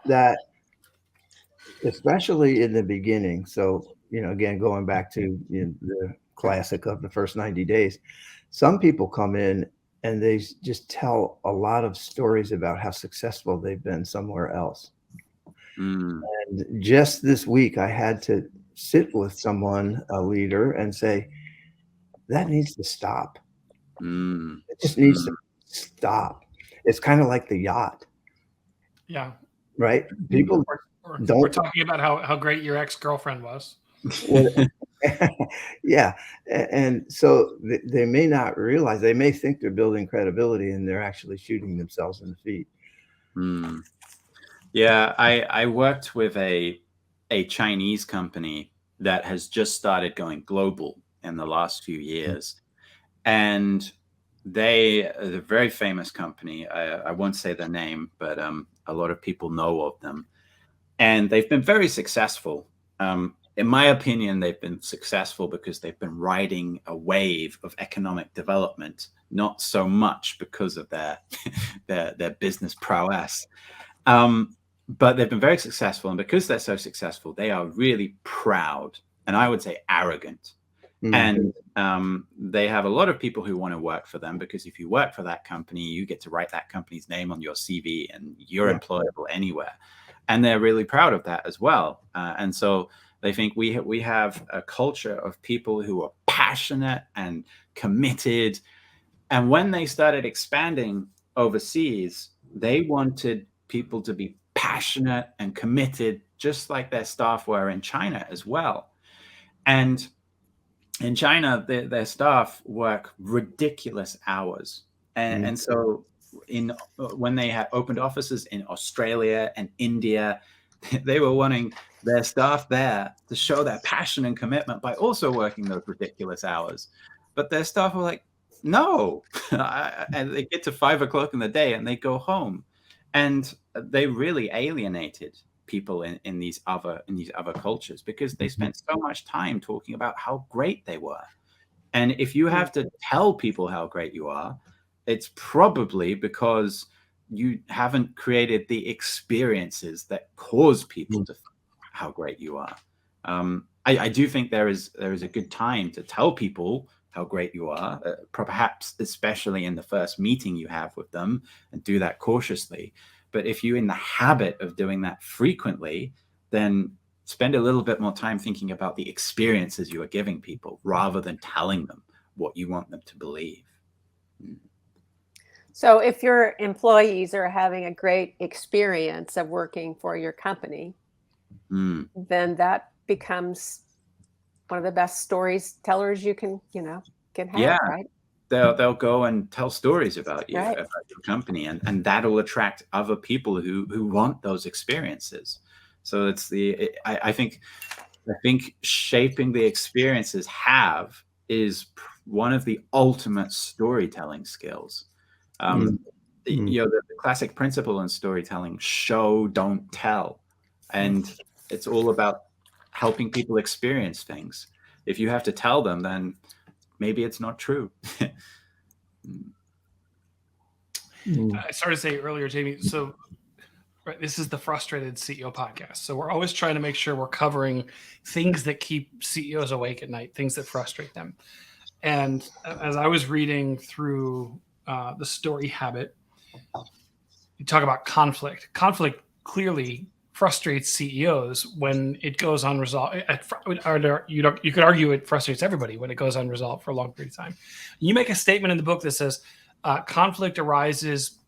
That especially in the beginning. So, again, going back to the classic of the first 90 days, some people come in and they just tell a lot of stories about how successful they've been somewhere else. And just this week, I had to sit with someone, a leader, and say, that needs to stop. It just needs to stop. It's kind of like the yacht. Yeah. Right? People we're talking about how great your ex-girlfriend was. Yeah. And so they may not realize, they may think they're building credibility and they're actually shooting themselves in the feet. Yeah. I worked with a Chinese company that has just started going global in the last few years. And they're a very famous company. I won't say their name, but a lot of people know of them. And they've been very successful. In my opinion, they've been successful because they've been riding a wave of economic development, not so much because of their business prowess. But they've been very successful. And because they're so successful, they are really proud, and I would say arrogant. And they have a lot of people who want to work for them, because if you work for that company, you get to write that company's name on your CV and you're employable anywhere. And they're really proud of that as well. And so they think we have a culture of people who are passionate and committed. And when they started expanding overseas, they wanted people to be passionate and committed, just like their staff were in China as well. And in China, their staff work ridiculous hours. And so when they had opened offices in Australia and India, they were wanting their staff there to show their passion and commitment by also working those ridiculous hours. But their staff were like, no. And they get to 5 o'clock in the day and they go home. And they really alienated people in these other cultures, because they spent so much time talking about how great they were. And if you have to tell people how great you are, it's probably because you haven't created the experiences that cause people to think how great you are. I do think there is a good time to tell people how great you are, perhaps especially in the first meeting you have with them, and do that cautiously. But if you're in the habit of doing that frequently, then spend a little bit more time thinking about the experiences you are giving people rather than telling them what you want them to believe. So if your employees are having a great experience of working for your company, then that becomes one of the best storytellers you can have, right? They'll go and tell stories about you, Right. about your company, and that'll attract other people who want those experiences. So I think shaping the experiences is one of the ultimate storytelling skills. The classic principle in storytelling: show, don't tell. And it's all about helping people experience things. If you have to tell them, then maybe it's not true. I started to say earlier, Jamie, so this is the Frustrated CEO podcast. So we're always trying to make sure we're covering things that keep CEOs awake at night, things that frustrate them. And as I was reading through The Story Habit, you talk about conflict. Conflict clearly frustrates CEOs when it goes unresolved. You could argue it frustrates everybody when it goes unresolved for a long period of time. You make a statement in the book that says conflict arises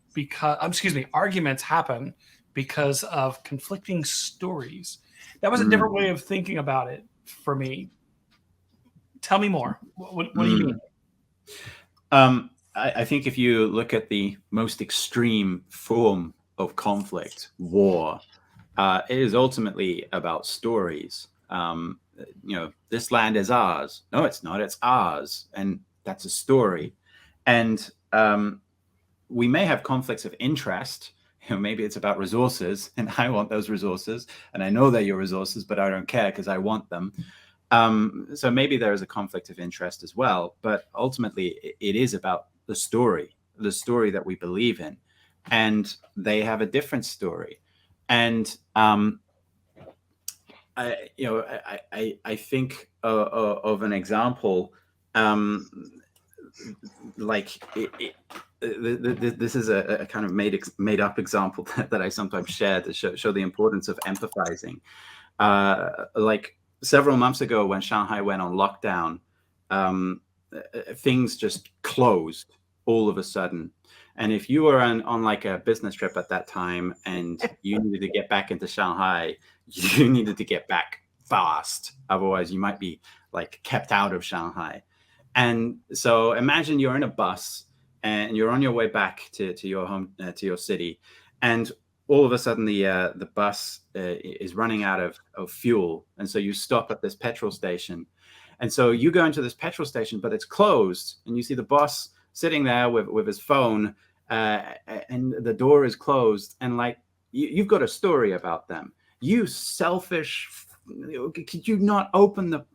arguments happen because of conflicting stories. That was a different way of thinking about it for me. Tell me more. What do you mean? I think if you look at the most extreme form of conflict, war, it is ultimately about stories. This land is ours. No, it's not. It's ours. And that's a story. And we may have conflicts of interest. Maybe it's about resources, and I want those resources, and I know they're your resources, but I don't care because I want them. So maybe there is a conflict of interest as well, but ultimately it is about the story that we believe in, and they have a different story. And I think of an example, this is a kind of made up example that I sometimes share to show the importance of empathizing. Like several months ago, when Shanghai went on lockdown, things just closed all of a sudden. And if you were on like a business trip at that time and you needed to get back into Shanghai, you needed to get back fast. Otherwise, you might be like kept out of Shanghai. And so imagine you're in a bus and you're on your way back to your home, to your city. And all of a sudden the bus is running out of fuel. And so you stop at this petrol station. And so you go into this petrol station, but it's closed. And you see the boss sitting there with his phone, and the door is closed. And like, you've got a story about them. You selfish, could you not open the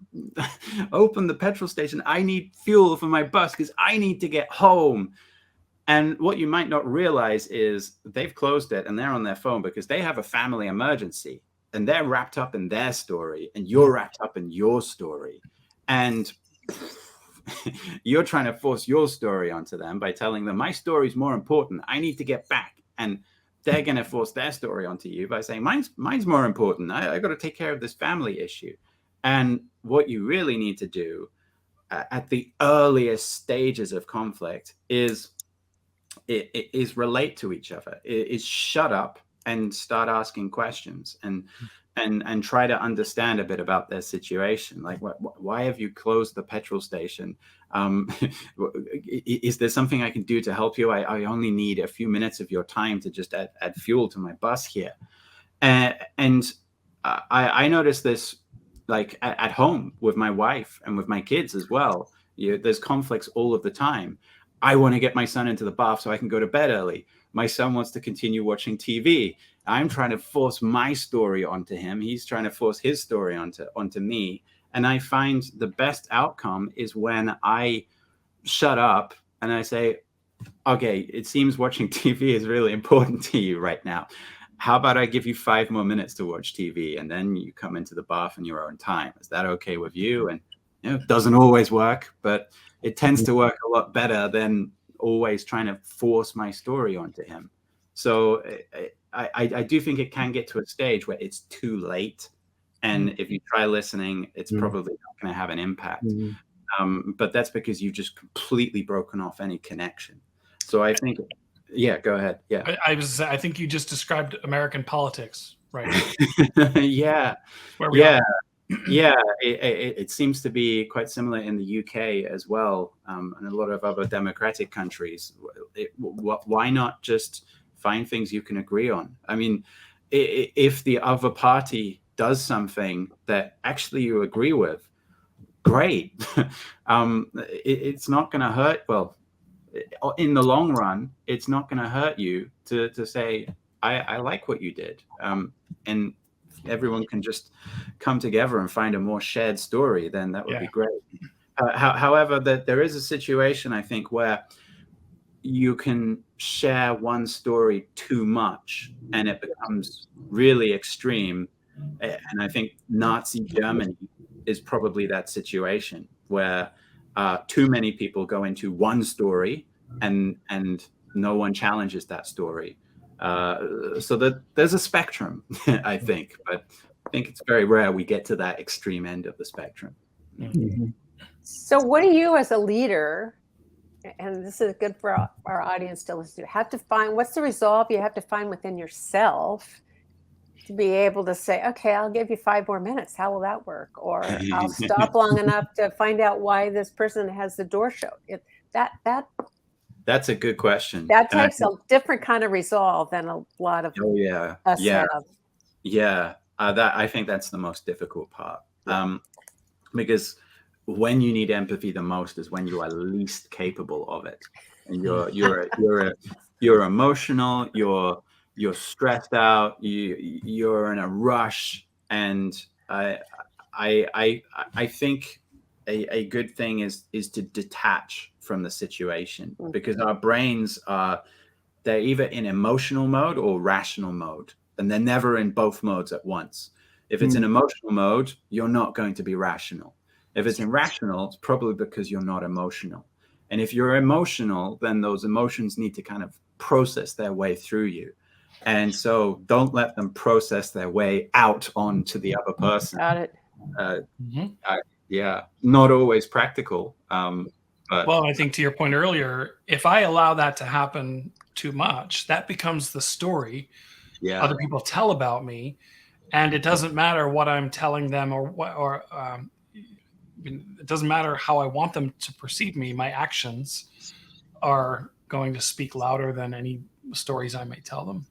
petrol station? I need fuel for my bus because I need to get home. And what you might not realize is they've closed it and they're on their phone because they have a family emergency and they're wrapped up in their story and you're wrapped up in your story. And you're trying to force your story onto them by telling them my story is more important. I need to get back. And they're going to force their story onto you by saying mine's more important. I got to take care of this family issue. And what you really need to do at the earliest stages of conflict is relate to each other. Is shut up and start asking questions and try to understand a bit about their situation. Like, why have you closed the petrol station? Is there something I can do to help you? I only need a few minutes of your time to just add fuel to my bus here. And I noticed this like at home with my wife and with my kids as well. There's conflicts all of the time. I want to get my son into the bath so I can go to bed early. My son wants to continue watching TV. I'm trying to force my story onto him. He's trying to force his story onto me. And I find the best outcome is when I shut up and I say, okay, it seems watching TV is really important to you right now. How about I give you 5 more minutes to watch TV and then you come into the bath in your own time? Is that okay with you? And it doesn't always work, but it tends to work a lot better than always trying to force my story onto him. So I do think it can get to a stage where it's too late. And if you try listening, it's probably not going to have an impact. But that's because you've just completely broken off any connection. So I think, yeah, go ahead. Yeah. I think you just described American politics, right? Yeah. Where we are. Yeah, it seems to be quite similar in the UK as well, and a lot of other democratic countries. Why not just find things you can agree on? I mean, if the other party does something that actually you agree with, great. It's not going to hurt. Well, in the long run, it's not going to hurt you to say, I like what you did. And everyone can just come together and find a more shared story, then that would be great. However, there is a situation, I think, where you can share one story too much and it becomes really extreme. And I think Nazi Germany is probably that situation where too many people go into one story and no one challenges that story. So that there's a spectrum, I think, but I think it's very rare we get to that extreme end of the spectrum. So what do you as a leader, and this is good for our audience to listen to, have to find? What's the resolve you have to find within yourself to be able to say, okay, I'll give you 5 more minutes. How will that work? Or I'll stop long enough to find out why this person has the door shut. That That's a good question. that And I takes a different kind of resolve than a lot of oh yeah, us yeah, have. yeah. That I think that's the most difficult part. Yeah. Because when you need empathy the most is when you are least capable of it, and you're emotional, you're stressed out, you're in a rush, and I think a good thing is to detach from the situation, because our brains are, they're either in emotional mode or rational mode, and they're never in both modes at once. If it's in emotional mode, you're not going to be rational. If it's irrational, it's probably because you're not emotional. And if you're emotional, then those emotions need to kind of process their way through you. And so don't let them process their way out onto the other person. Got it. Yeah, not always practical. But Well, I think to your point earlier, if I allow that to happen too much, that becomes the story yeah, other people tell about me, and it doesn't matter what I'm telling them it doesn't matter how I want them to perceive me. My actions are going to speak louder than any stories I may tell them.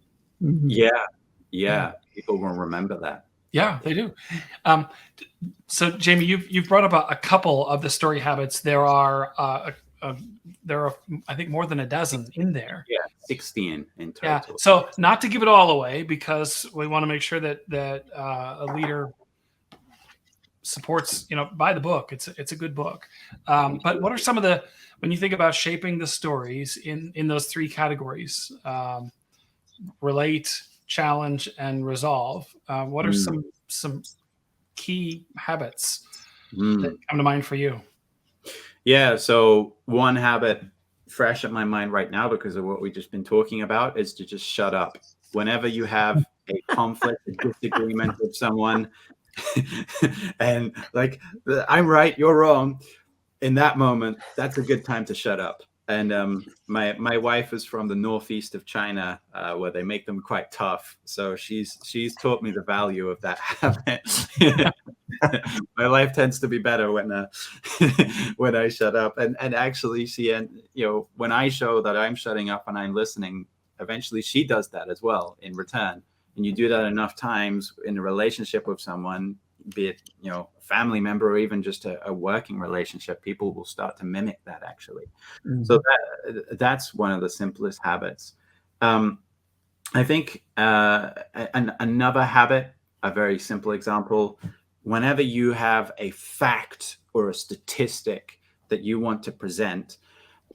yeah, people will remember that. Yeah, they do. So, Jamie, you've brought up a couple of the story habits. There are I think more than a dozen in there. Yeah, 16 in total. Yeah. So, not to give it all away, because we want to make sure that a leader supports, buy the book. It's a good book. But what are some of when you think about shaping the stories in those three categories, relate, challenge, and resolve, what are some key habits that come to mind for you? Yeah, so one habit fresh at my mind right now, because of what we've just been talking about, is to just shut up. Whenever you have a conflict, a disagreement with someone, and like, I'm right, you're wrong, in that moment, that's a good time to shut up. And my wife is from the northeast of China, where they make them quite tough. So she's taught me the value of that habit. My life tends to be better when when I shut up. And actually, when I show that I'm shutting up and I'm listening, eventually she does that as well in return. And you do that enough times in a relationship with someone, be it a family member or even just a working relationship, people will start to mimic that actually. So that's one of the simplest habits. I think another habit, a very simple example, whenever you have a fact or a statistic that you want to present,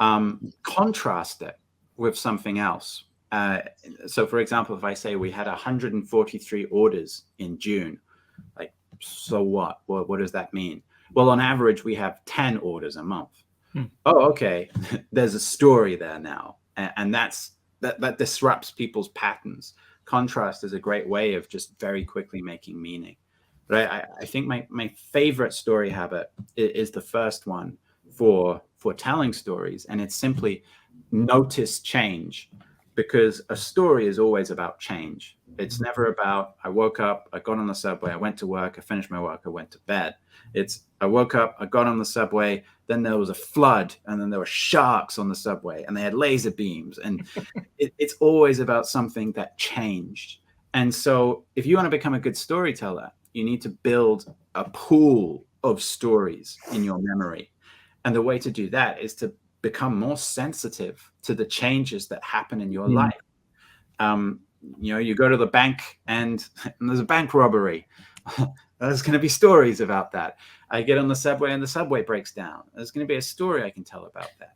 contrast it with something else. So for example, if I say we had 143 orders in June, like, so what? What does that mean? Well, on average, we have 10 orders a month. Oh, okay. There's a story there now. And that disrupts people's patterns. Contrast is a great way of just very quickly making meaning. But I think my favorite story habit is the first one for telling stories. And it's simply notice change, because a story is always about change. It's never about, I woke up, I got on the subway, I went to work, I finished my work, I went to bed. It's, I woke up, I got on the subway, then there was a flood, and then there were sharks on the subway, and they had laser beams. And it's always about something that changed. And so if you want to become a good storyteller, you need to build a pool of stories in your memory. And the way to do that is to become more sensitive to the changes that happen in your life. You go to the bank and there's a bank robbery. There's going to be stories about that. I get on the subway and the subway breaks down. There's going to be a story I can tell about that.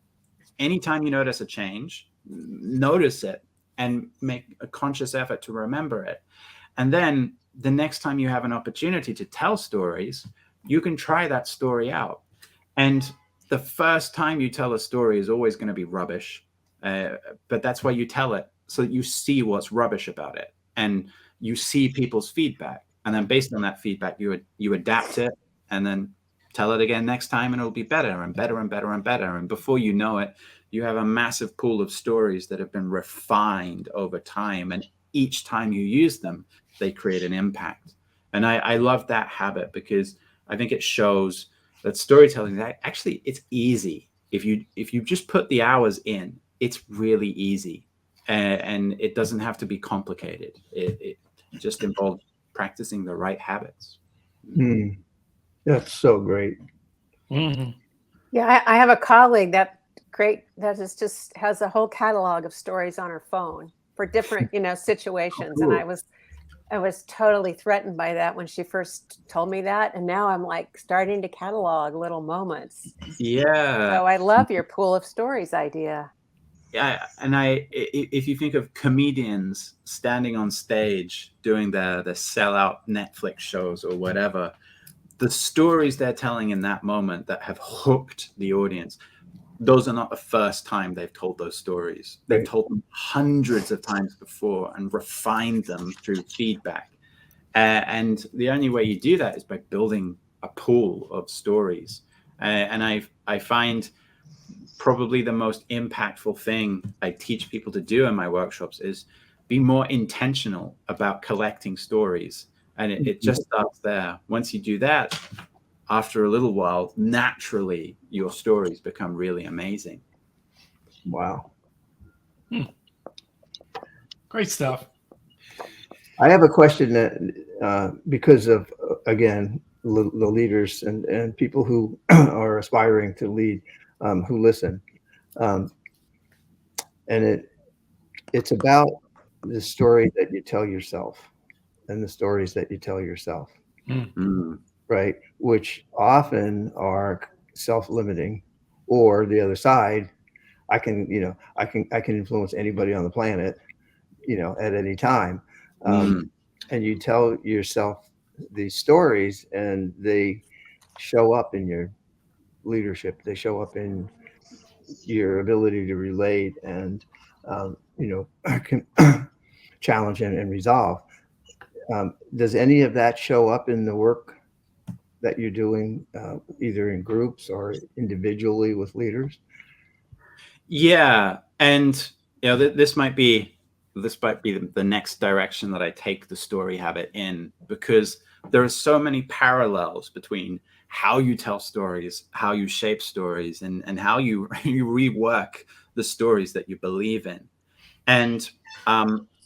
Anytime you notice a change, notice it and make a conscious effort to remember it. And then the next time you have an opportunity to tell stories, you can try that story out. And the first time you tell a story is always going to be rubbish, but that's why you tell it, so that you see what's rubbish about it and you see people's feedback. And then based on that feedback, you adapt it and then tell it again next time, and it'll be better and better and better and better. And before you know it, you have a massive pool of stories that have been refined over time. And each time you use them, they create an impact. And I love that habit, because I think it shows that storytelling, actually, it's easy. If you just put the hours in, it's really easy, and it doesn't have to be complicated. It just involves practicing the right habits. That's so great. Mhm. Yeah, I have a colleague that is just has a whole catalog of stories on her phone for different, situations. And I was totally threatened by that when she first told me that. And now I'm like starting to catalog little moments. Yeah. So I love your pool of stories idea. Yeah, and if you think of comedians standing on stage doing the sellout Netflix shows or whatever, the stories they're telling in that moment that have hooked the audience, those are not the first time they've told those stories. They've Right. told them hundreds of times before and refined them through feedback. And the only way you do that is by building a pool of stories. And I find probably the most impactful thing I teach people to do in my workshops is be more intentional about collecting stories. And it just starts there. Once you do that, after a little while, naturally, your stories become really amazing. Wow. Great stuff. I have a question that, because of, again, the leaders and people who are aspiring to lead, who listen. And it's about the story that you tell yourself and the stories that you tell yourself, right? Which often are self-limiting, or the other side, I can influence anybody on the planet, at any time. And you tell yourself these stories, and they show up in your leadership. They show up in your ability to relate and, can challenge and resolve. Does any of that show up in the work that you're doing, either in groups or individually with leaders? Yeah, and this might be the next direction that I take the story habit in, because there are so many parallels between how you tell stories, how you shape stories, and how you rework the stories that you believe in. And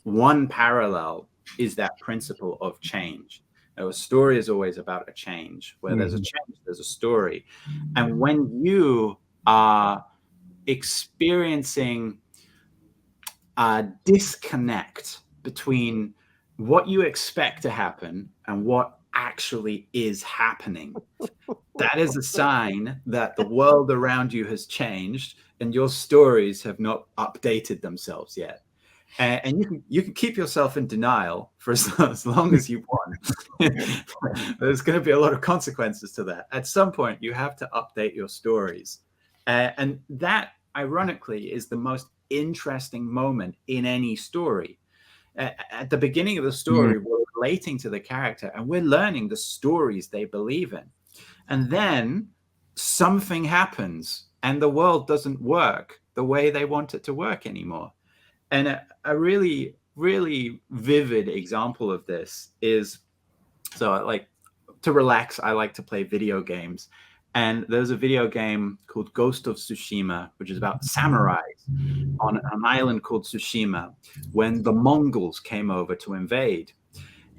one parallel is that principle of change. A story is always about a change. Where there's a change, there's a story. And when you are experiencing a disconnect between what you expect to happen and what actually is happening, that is a sign that the world around you has changed and your stories have not updated themselves yet. And you can keep yourself in denial for as long as you want. There's going to be a lot of consequences to that. At some point, you have to update your stories. And that, ironically, is the most interesting moment in any story. At the beginning of the story, we're relating to the character and we're learning the stories they believe in. And then something happens and the world doesn't work the way they want it to work anymore. And a really, really vivid example of this is, to relax, I like to play video games. And there's a video game called Ghost of Tsushima, which is about samurais on an island called Tsushima when the Mongols came over to invade.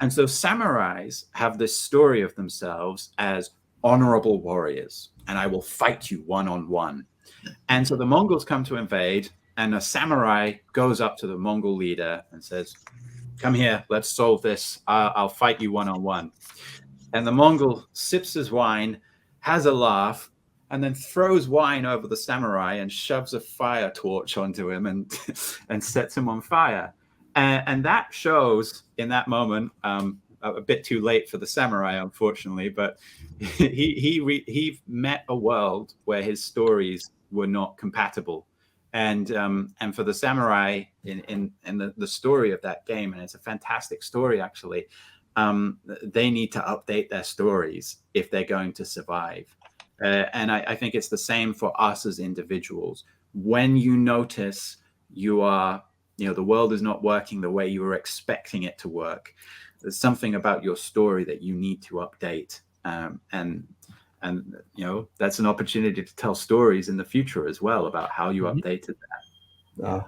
And so samurais have this story of themselves as honorable warriors, and I will fight you one-on-one. And so the Mongols come to invade, and a samurai goes up to the Mongol leader and says, "Come here, let's solve this. I'll fight you one-on-one." And the Mongol sips his wine, has a laugh, and then throws wine over the samurai and shoves a fire torch onto him and sets him on fire. And that shows in that moment, a bit too late for the samurai, unfortunately, but he met a world where his stories were not compatible. And for the samurai in the story of that game, and it's a fantastic story actually, they need to update their stories if they're going to survive. And I think it's the same for us as individuals. When you notice the world is not working the way you were expecting it to work, there's something about your story that you need to update. And that's an opportunity to tell stories in the future as well about how you updated that.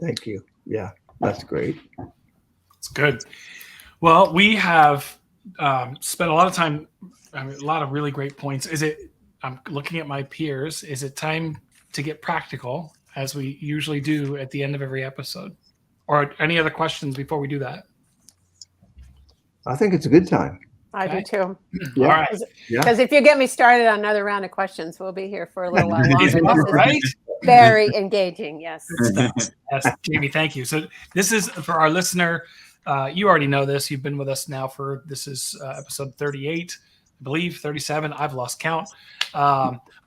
Thank you. Yeah, that's great. It's good. Well, we have spent a lot of time, a lot of really great points. I'm looking at my peers. Is it time to get practical, as we usually do at the end of every episode? Or any other questions before we do that? I think it's a good time. I do too. Yeah. All right. Because if you get me started on another round of questions, we'll be here for a little while longer. This is Right? very engaging. Yes. Yes, Jamie, thank you. So this is for our listener. You already know this. You've been with us now this is episode 38, I believe 37. I've lost count.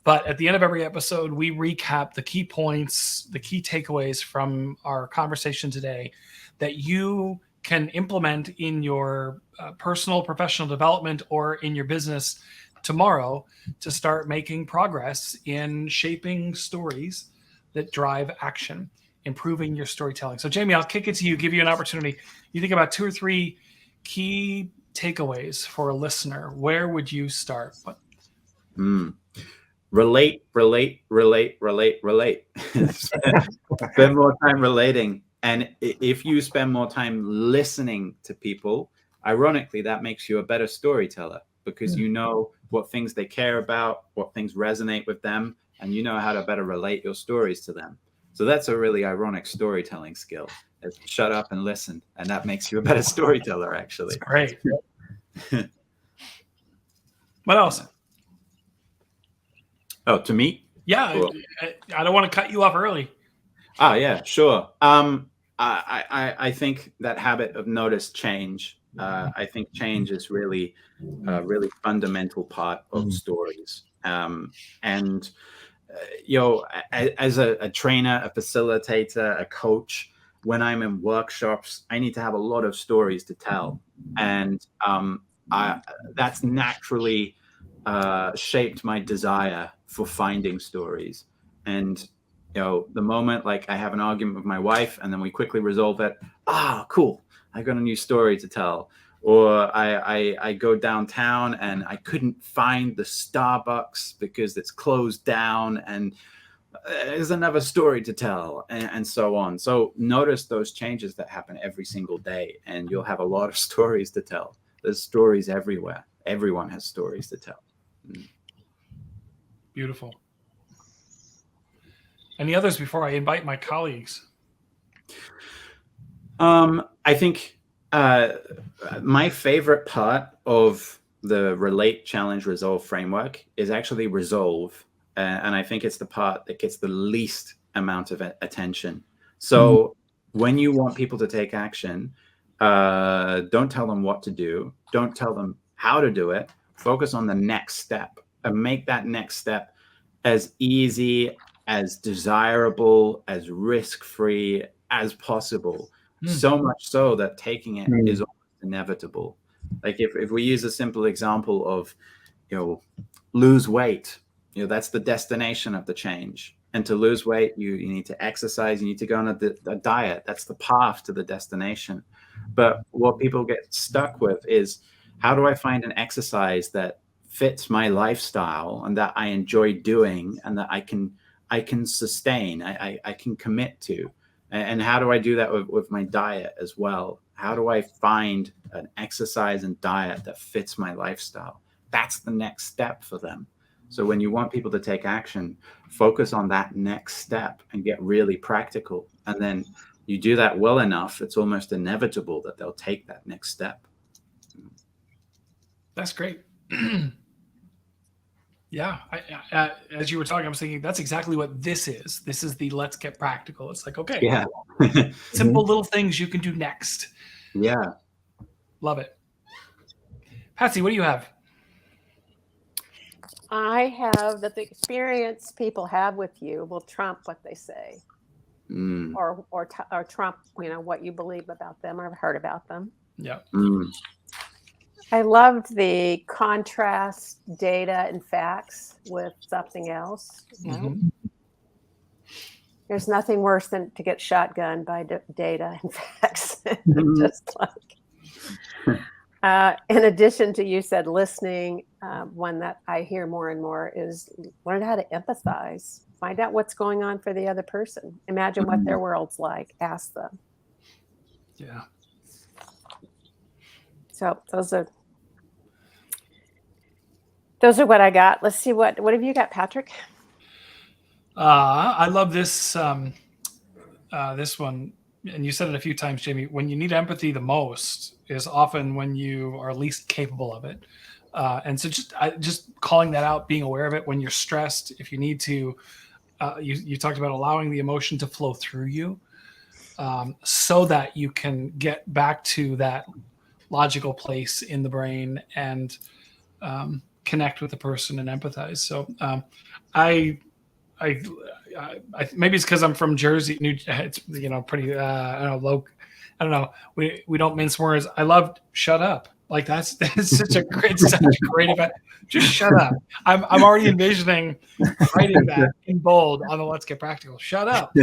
But at the end of every episode, we recap the key points, the key takeaways from our conversation today that you can implement in your personal, professional development or in your business tomorrow to start making progress in shaping stories that drive action, improving your storytelling. So, Jamie, I'll kick it to you, give you an opportunity. You think about 2 or 3 key takeaways for a listener. Where would you start? Relate. Spend more time relating. And if you spend more time listening to people, ironically, that makes you a better storyteller, because you know what things they care about, what things resonate with them, and you know how to better relate your stories to them. So that's a really ironic storytelling skill. It's shut up and listen, and that makes you a better storyteller, actually. That's great. What else? Oh, to me? Yeah, Cool. I don't want to cut you off early. Yeah, sure. I think that habit of notice change. I think change is really a really fundamental part of stories. As a trainer, a facilitator, a coach, when I'm in workshops, I need to have a lot of stories to tell. And that's naturally shaped my desire for finding stories. And the moment like I have an argument with my wife and then we quickly resolve it, cool, I got a new story to tell. Or I go downtown and I couldn't find the Starbucks because it's closed down, and there's another story to tell, and so on. So notice those changes that happen every single day, and you'll have a lot of stories to tell. There's stories everywhere. Everyone has stories to tell. Beautiful. Any others before I invite my colleagues? I think my favorite part of the Relate, Challenge, Resolve framework is actually resolve. And I think it's the part that gets the least amount of attention. So when you want people to take action, don't tell them what to do. Don't tell them how to do it. Focus on the next step and make that next step as easy, as desirable, as risk-free as possible. So much so that taking it is almost inevitable. Like if we use a simple example of, lose weight, that's the destination of the change. And to lose weight, you need to exercise, you need to go on a diet. That's the path to the destination. But what people get stuck with is, how do I find an exercise that fits my lifestyle and that I enjoy doing and that I can sustain, I can commit to? And how do I do that with my diet as well? How do I find an exercise and diet that fits my lifestyle? That's the next step for them. So when you want people to take action, focus on that next step and get really practical. And then you do that well enough, it's almost inevitable that they'll take that next step. That's great. Yeah. As you were talking, I was thinking that's exactly what this is. This is the let's get practical. It's like, okay, Yeah. simple little things you can do next. Yeah. Love it. Patsy, what do you have? I have that the experience people have with you will trump what they say, or trump what you believe about them or heard about them. Yeah. I loved the contrast data and facts with something else. There's nothing worse than to get shotgunned by data and facts. Just like In addition to, you said listening, one that I hear more and more is learn how to empathize. Find out what's going on for the other person. Imagine what their world's like. Ask them. Yeah. So those are what I got. Let's see what have you got, Patrick? I love this this one, and you said it a few times, Jamie. When you need empathy the most is often when you are least capable of it. And so just calling that out, being aware of it when you're stressed, if you need to, you talked about allowing the emotion to flow through you, so that you can get back to that logical place in the brain and connect with the person and empathize. So I maybe it's because I'm from Jersey. It's pretty. I don't know. Low. I don't know. We don't mince words. I love shut up. Like that's such a great event. Just shut up. I'm already envisioning writing that in bold on the Let's Get Practical. Shut up.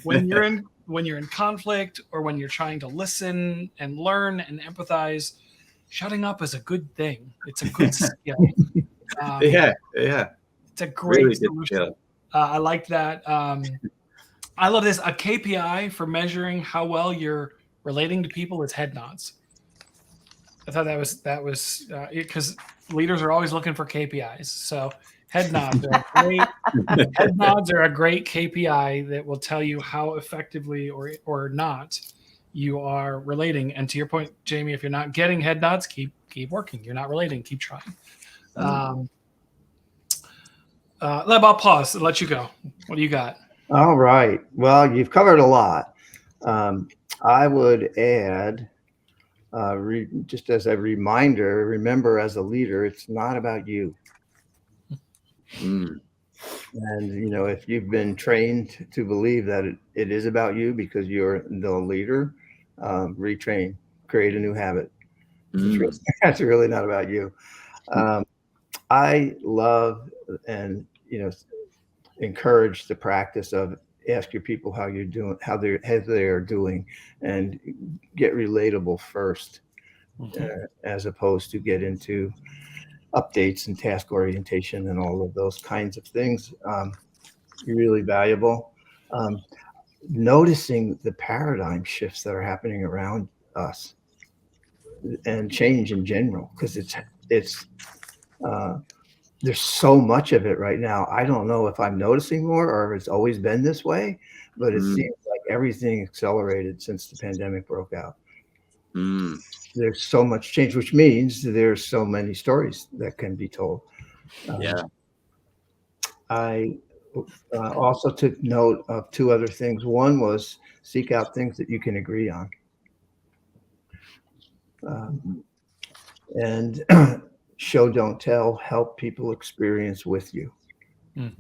When you're in conflict or when you're trying to listen and learn and empathize, shutting up is a good thing. It's a good skill. Yeah. It's a great Really solution. I like that. I love this. A KPI for measuring how well you're relating to people is head nods. I thought that was because leaders are always looking for KPIs. So head nods are a great KPI that will tell you how effectively or not you are relating. And to your point, Jamie, if you're not getting head nods, keep working. You're not relating. Keep trying. I'll pause and let you go. What do you got? All right. Well, you've covered a lot. I would add, just as a reminder, remember as a leader, it's not about you. And, if you've been trained to believe that it is about you because you're the leader, retrain, create a new habit. That's really not about you. I love and, encourage the practice of ask your people how you're doing, how they are doing, and get relatable first, as opposed to get into updates and task orientation and all of those kinds of things. Really valuable. Noticing the paradigm shifts that are happening around us and change in general, because it's there's so much of it right now. I don't know if I'm noticing more or if it's always been this way, but it seems like everything accelerated since the pandemic broke out. There's so much change, which means there's so many stories that can be told. I also took note of two other things. One was seek out things that you can agree on. And show, don't tell, help people experience with you. Yep.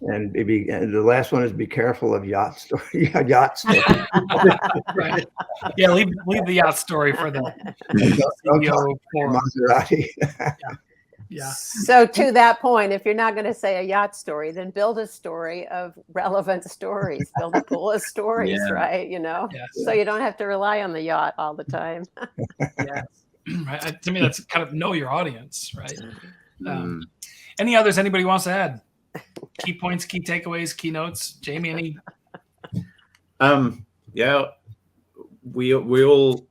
And the last one is be careful of yacht story. Yacht story. Right. Yeah, leave the yacht story for the CEO forum. Maserati. Yeah. So to that point, if you're not going to say a yacht story, then build a story of relevant stories. Build a pool of stories, right? Yes. So you don't have to rely on the yacht all the time. Yeah. Right. To me, that's kind of know your audience, right? Any others anybody wants to add? Key points, key takeaways, key notes. Jamie, any? Yeah, we all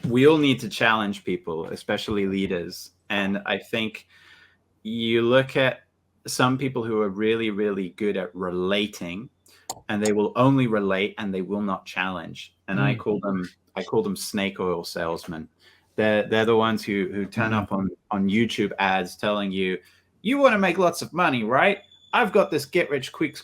need to challenge people, especially leaders. And I think you look at some people who are really, really good at relating, and they will only relate and they will not challenge. And I call them snake oil salesmen. They're the ones who turn up on YouTube ads telling you want to make lots of money, right? I've got this get rich quick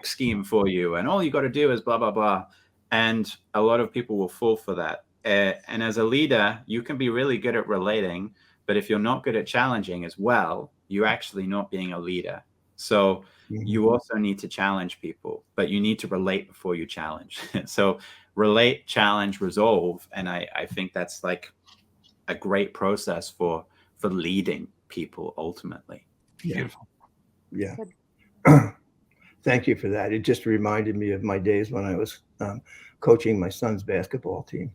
scheme for you, and all you got to do is blah blah blah. And a lot of people will fall for that. And as a leader, you can be really good at relating, but if you're not good at challenging as well, you're actually not being a leader. So you also need to challenge people, but you need to relate before you challenge. So relate, challenge, resolve. And I think that's like a great process for leading people ultimately. Beautiful. Yeah. Thank you for that. It just reminded me of my days when I was coaching my son's basketball team.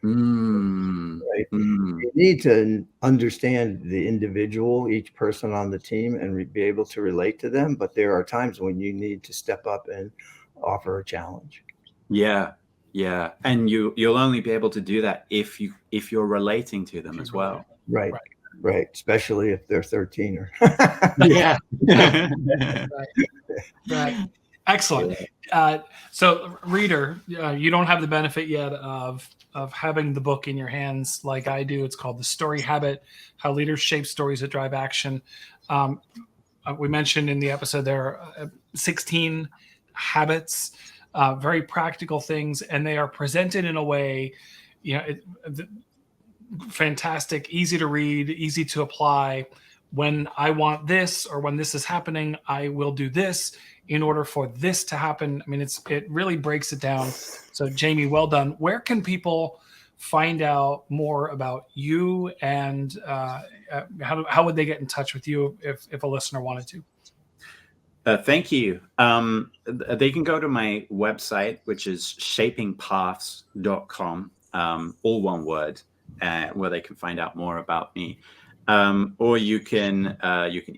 Right? You need to understand the individual, each person on the team, and be able to relate to them. But there are times when you need to step up and offer a challenge. Yeah. Yeah. And you'll only be able to do that if you're relating to them as well. Right. Right. Especially if they're 13 or yeah. Right. Excellent. So reader, you don't have the benefit yet of having the book in your hands like I do. It's called The Story Habit: How Leaders Shape Stories That Drive Action. We mentioned in the episode there are 16 habits, very practical things, and they are presented in a way, fantastic, easy to read, easy to apply. When I want this, or when this is happening, I will do this in order for this to happen. I mean, it really breaks it down. So Jamie, well done. Where can people find out more about you, and how would they get in touch with you if a listener wanted to? Thank you. They can go to my website, which is shapingpaths.com, all one word, where they can find out more about me. Or you can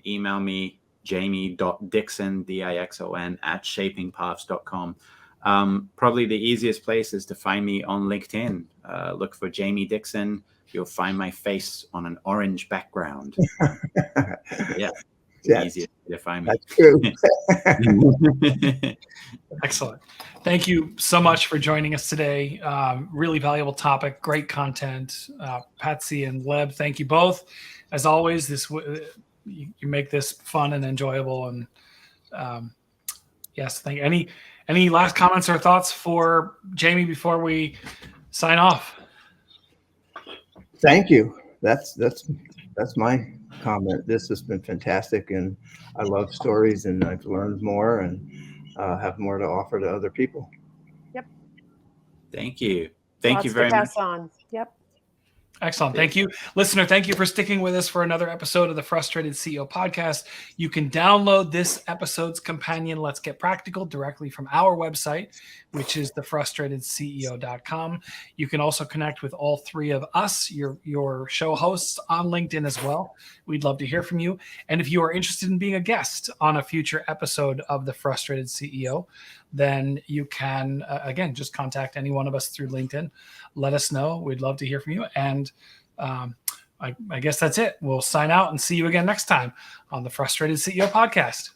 email me, jamie.dixon, Dixon, @shapingpaths.com. Probably the easiest place is to find me on LinkedIn. Look for Jamie Dixon. You'll find my face on an orange background. Yeah. Yes. Easier to find me. That's true. Excellent. Thank you so much for joining us today. Really valuable topic, great content. Patsy and Leb, thank you both. As always, you make this fun and enjoyable. And yes, thank you. Any last comments or thoughts for Jamie before we sign off? Thank you. That's my comment. This has been fantastic, and I love stories, and I've learned more and have more to offer to other people. Yep. Thank you. Thank you very much. Pass on. Yep. Excellent. Thank you. Listener, thank you for sticking with us for another episode of the Frustrated CEO podcast. You can download this episode's companion, Let's Get Practical, directly from our website, which is thefrustratedceo.com. You can also connect with all three of us, your show hosts, on LinkedIn as well. We'd love to hear from you. And if you are interested in being a guest on a future episode of The Frustrated CEO, then you can, again, just contact any one of us through LinkedIn. Let us know. We'd love to hear from you. And I guess that's it. We'll sign out and see you again next time on the Frustrated CEO podcast.